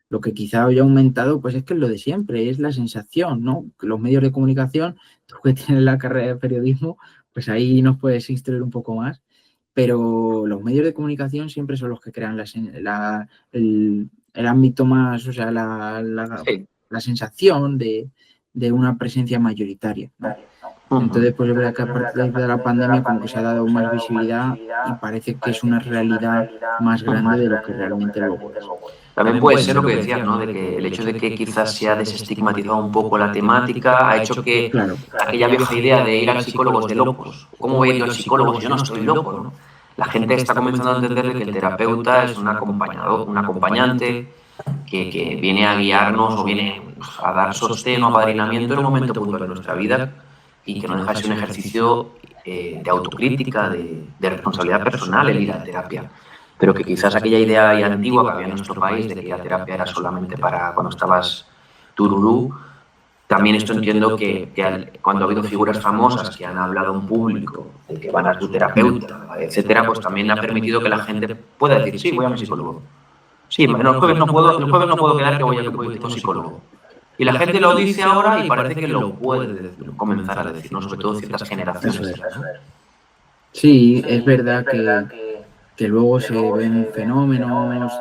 lo que quizá haya aumentado, pues es que es lo de siempre, es la sensación, ¿no? Que los medios de comunicación, tú que tienes la carrera de periodismo, pues ahí nos puedes instruir un poco más, pero los medios de comunicación siempre son los que crean el ámbito más, o sea, Sí. la sensación de una presencia mayoritaria, ¿no? Ujú. Entonces, pues es verdad que a partir de la pandemia como que se ha dado más visibilidad y parece que es una realidad más grande de lo que realmente luego es. También puede ser lo que decías, ¿no? De que el hecho de que quizás se ha desestigmatizado un poco la temática ha hecho que Claro, aquella vieja idea de ir al psicólogo es de locos. ¿Cómo voy a ir yo al psicólogo si yo no estoy loco, ¿no? La gente está comenzando a entender de que el terapeuta es un acompañador, un acompañante que viene a guiarnos o viene a dar sostén o apadrinamiento en un momento puntual de nuestra vida y que no deja de ser un ejercicio de autocrítica, de responsabilidad personal el ir a terapia. Pero que quizás aquella idea ahí antigua que había en nuestro país de que la terapia era solamente para cuando estabas tururú, también esto entiendo que cuando ha habido figuras famosas que han hablado en público de que van a su terapeuta, etcétera, pues también ha permitido que la gente pueda decir, sí, voy a mi psicólogo. Sí, no, el jueves no puedo quedar que voy a un psicólogo. Y la gente lo dice ahora y parece que lo puede comenzar a decir, ¿no? Sobre todo ciertas eso generaciones es. ya, ¿no? Sí, es verdad que luego se ven fenómenos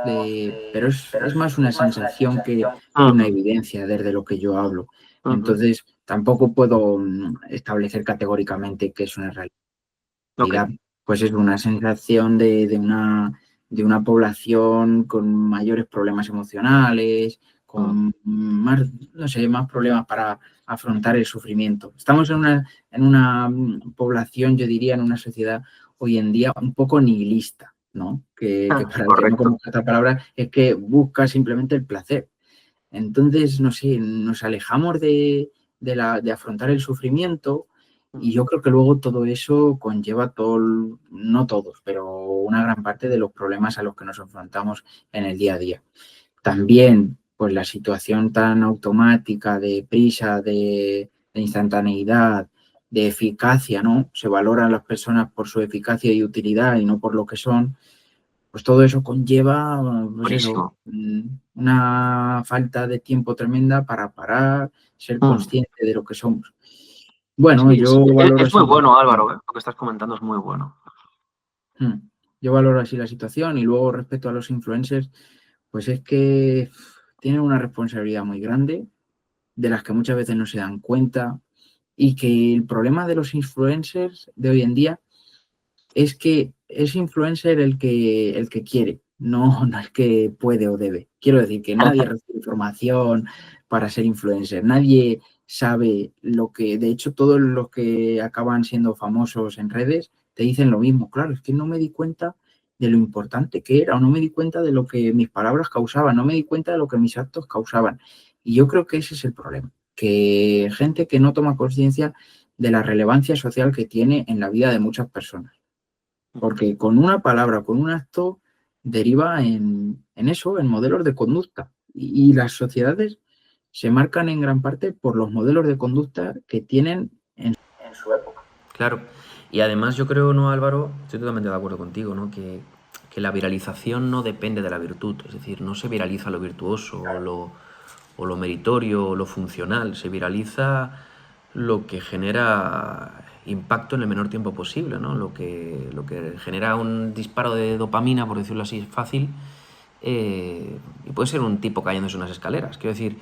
pero es más una sensación que una evidencia desde lo que yo hablo. Entonces, tampoco puedo establecer categóricamente que es una Ok. realidad, pues es una sensación de una población con mayores problemas emocionales, con más, no sé, más problemas para afrontar el sufrimiento. Estamos en una población, yo diría, en una sociedad hoy en día un poco nihilista, ¿no? Que para el que no Correcto. conozca esta palabra es que busca simplemente el placer. Entonces, no sé, nos alejamos de afrontar el sufrimiento y yo creo que luego todo eso conlleva no todos, pero una gran parte de los problemas a los que nos enfrentamos en el día a día. También, pues la situación tan automática de prisa, de instantaneidad, de eficacia, ¿no? Se valoran las personas por su eficacia y utilidad y no por lo que son, pues todo eso conlleva, pues eso, Buenísimo. una falta de tiempo tremenda para parar, ser consciente de lo que somos. Bueno, Sí, yo valoro es muy así bueno, Álvaro, ¿eh? Lo que estás comentando es muy bueno. yo valoro así la situación y luego respecto a los influencers, pues es que tienen una responsabilidad muy grande de las que muchas veces no se dan cuenta y que el problema de los influencers de hoy en día es que es influencer el que quiere, no el que puede o debe. Quiero decir que nadie recibe información para ser influencer, nadie sabe lo que, de hecho, todos los que acaban siendo famosos en redes te dicen lo mismo. Claro, es que no me di cuenta de lo importante que era, o no me di cuenta de lo que mis palabras causaban, no me di cuenta de lo que mis actos causaban. Y yo creo que ese es el problema, que gente que no toma conciencia de la relevancia social que tiene en la vida de muchas personas. Porque con una palabra, con un acto, deriva en eso, en modelos de conducta. Y las sociedades se marcan en gran parte por los modelos de conducta que tienen en su época. Claro. Y además yo creo, ¿no, Álvaro? Estoy totalmente de acuerdo contigo, ¿no? Que la viralización no depende de la virtud. Es decir, no se viraliza lo virtuoso o lo meritorio o lo funcional. Se viraliza lo que genera impacto en el menor tiempo posible, ¿no? Lo que genera un disparo de dopamina, por decirlo así, fácil, y puede ser un tipo cayéndose unas escaleras, quiero decir,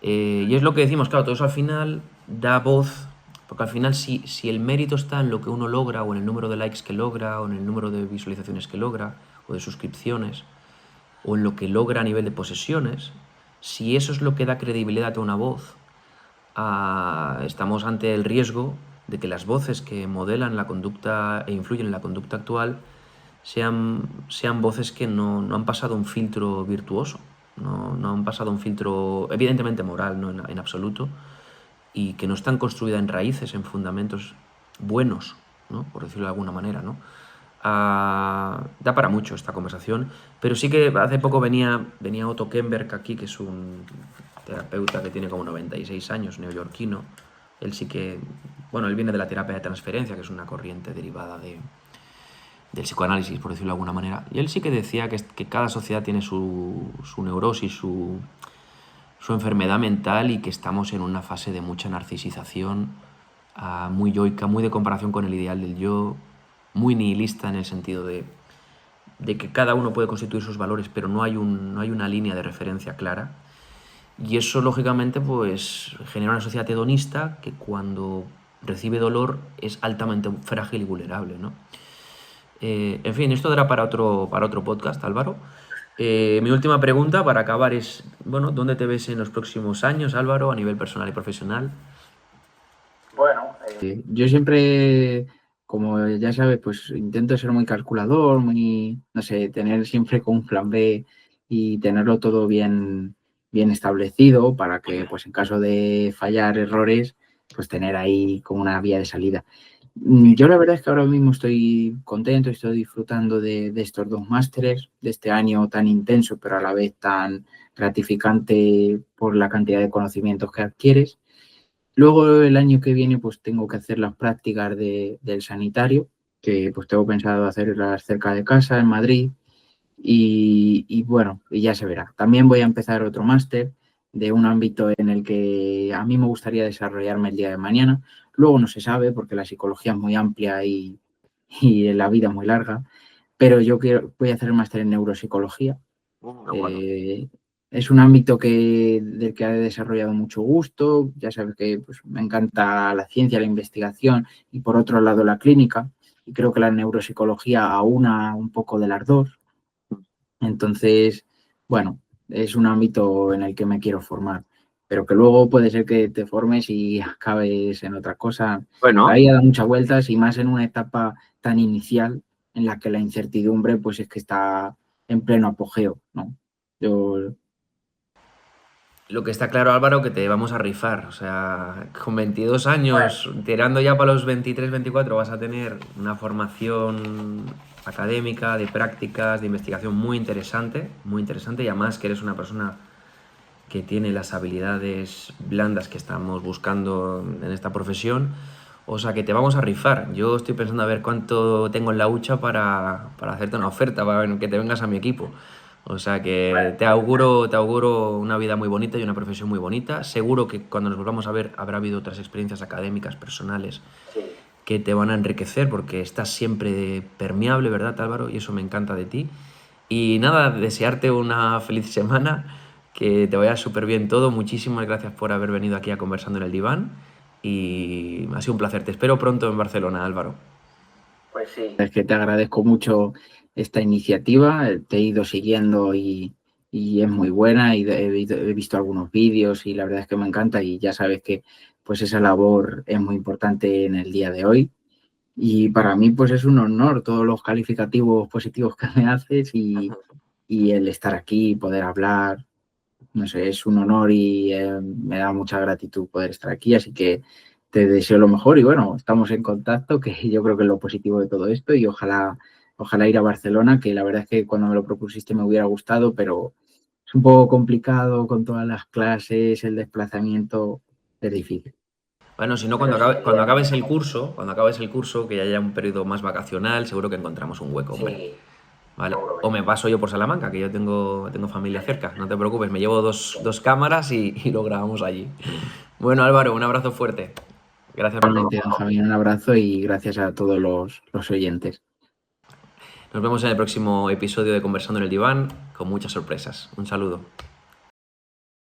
y es lo que decimos, claro, todo eso al final da voz, porque al final si el mérito está en lo que uno logra, o en el número de likes que logra, o en el número de visualizaciones que logra, o de suscripciones, o en lo que logra a nivel de posesiones, si eso es lo que da credibilidad a una voz, estamos ante el riesgo de que las voces que modelan la conducta e influyen en la conducta actual sean voces que no han pasado un filtro virtuoso, no han pasado un filtro evidentemente moral, no en absoluto, y que no están construidas en raíces, en fundamentos buenos, ¿no? Por decirlo de alguna manera, ¿no? Da para mucho esta conversación, pero sí que hace poco venía Otto Kemberg aquí, que es un terapeuta que tiene como 96 años, neoyorquino. Él sí que, bueno, él viene de la terapia de transferencia, que es una corriente derivada del psicoanálisis, por decirlo de alguna manera. Y él sí que decía que cada sociedad tiene su neurosis, su enfermedad mental, y que estamos en una fase de mucha narcisización, muy yoica, muy de comparación con el ideal del yo, muy nihilista en el sentido de que cada uno puede constituir sus valores, pero no hay una línea de referencia clara. Y eso, lógicamente, pues genera una sociedad hedonista que cuando recibe dolor es altamente frágil y vulnerable, ¿no? En fin, esto dará para otro podcast, Álvaro. Mi última pregunta para acabar es, bueno, ¿dónde te ves en los próximos años, Álvaro, a nivel personal y profesional? Bueno, yo siempre, como ya sabes, pues intento ser muy calculador, muy, no sé, tener siempre con un plan B y tenerlo todo bien establecido para que, pues en caso de fallar errores, pues tener ahí como una vía de salida. Yo la verdad es que ahora mismo estoy contento, estoy disfrutando de estos 2 másteres, de este año tan intenso, pero a la vez tan gratificante por la cantidad de conocimientos que adquieres. Luego el año que viene pues tengo que hacer las prácticas del sanitario, que pues tengo pensado hacerlas cerca de casa, en Madrid, y bueno, y ya se verá. También voy a empezar otro máster de un ámbito en el que a mí me gustaría desarrollarme el día de mañana. Luego no se sabe porque la psicología es muy amplia y la vida es muy larga, pero yo voy a hacer el máster en neuropsicología. Es un ámbito del que he desarrollado mucho gusto. Ya sabes que pues, me encanta la ciencia, la investigación y por otro lado la clínica. Y creo que la neuropsicología aúna un poco de las dos. Entonces, bueno, es un ámbito en el que me quiero formar. Pero que luego puede ser que te formes y acabes en otra cosa. Bueno, Ahí da muchas vueltas y más en una etapa tan inicial en la que la incertidumbre pues es que está en pleno apogeo, ¿no? Yo Lo que está claro, Álvaro, que te vamos a rifar. O sea, con 22 años, tirando ya para los 23, 24, vas a tener una formación académica, de prácticas, de investigación muy interesante, y además que eres una persona que tiene las habilidades blandas que estamos buscando en esta profesión. O sea, que te vamos a rifar. Yo estoy pensando a ver cuánto tengo en la hucha para hacerte una oferta, para que te vengas a mi equipo. O sea que te auguro una vida muy bonita y una profesión muy bonita. Seguro que cuando nos volvamos a ver habrá habido otras experiencias académicas, personales, que te van a enriquecer porque estás siempre permeable, ¿verdad, Álvaro? Y eso me encanta de ti. Y nada, desearte una feliz semana, que te vaya súper bien todo. Muchísimas gracias por haber venido aquí a Conversando en el Diván y ha sido un placer. Te espero pronto en Barcelona, Álvaro. Pues sí. Es que te agradezco mucho esta iniciativa, te he ido siguiendo y es muy buena y he visto algunos vídeos y la verdad es que me encanta y ya sabes que pues esa labor es muy importante en el día de hoy y para mí pues es un honor todos los calificativos positivos que me haces y el estar aquí y poder hablar, no sé, es un honor y me da mucha gratitud poder estar aquí, así que te deseo lo mejor y bueno, estamos en contacto, que yo creo que es lo positivo de todo esto y ojalá ir a Barcelona, que la verdad es que cuando me lo propusiste me hubiera gustado, pero es un poco complicado con todas las clases, el desplazamiento es difícil. Bueno, si no, cuando acabes el curso, que ya haya un periodo más vacacional, seguro que encontramos un hueco, hombre. Vale. O me paso yo por Salamanca, que yo tengo familia cerca. No te preocupes, me llevo dos cámaras y lo grabamos allí. Bueno, Álvaro, un abrazo fuerte. Gracias por todo. Igualmente, don Javier, un abrazo y gracias a todos los oyentes. Nos vemos en el próximo episodio de Conversando en el Diván con muchas sorpresas. Un saludo.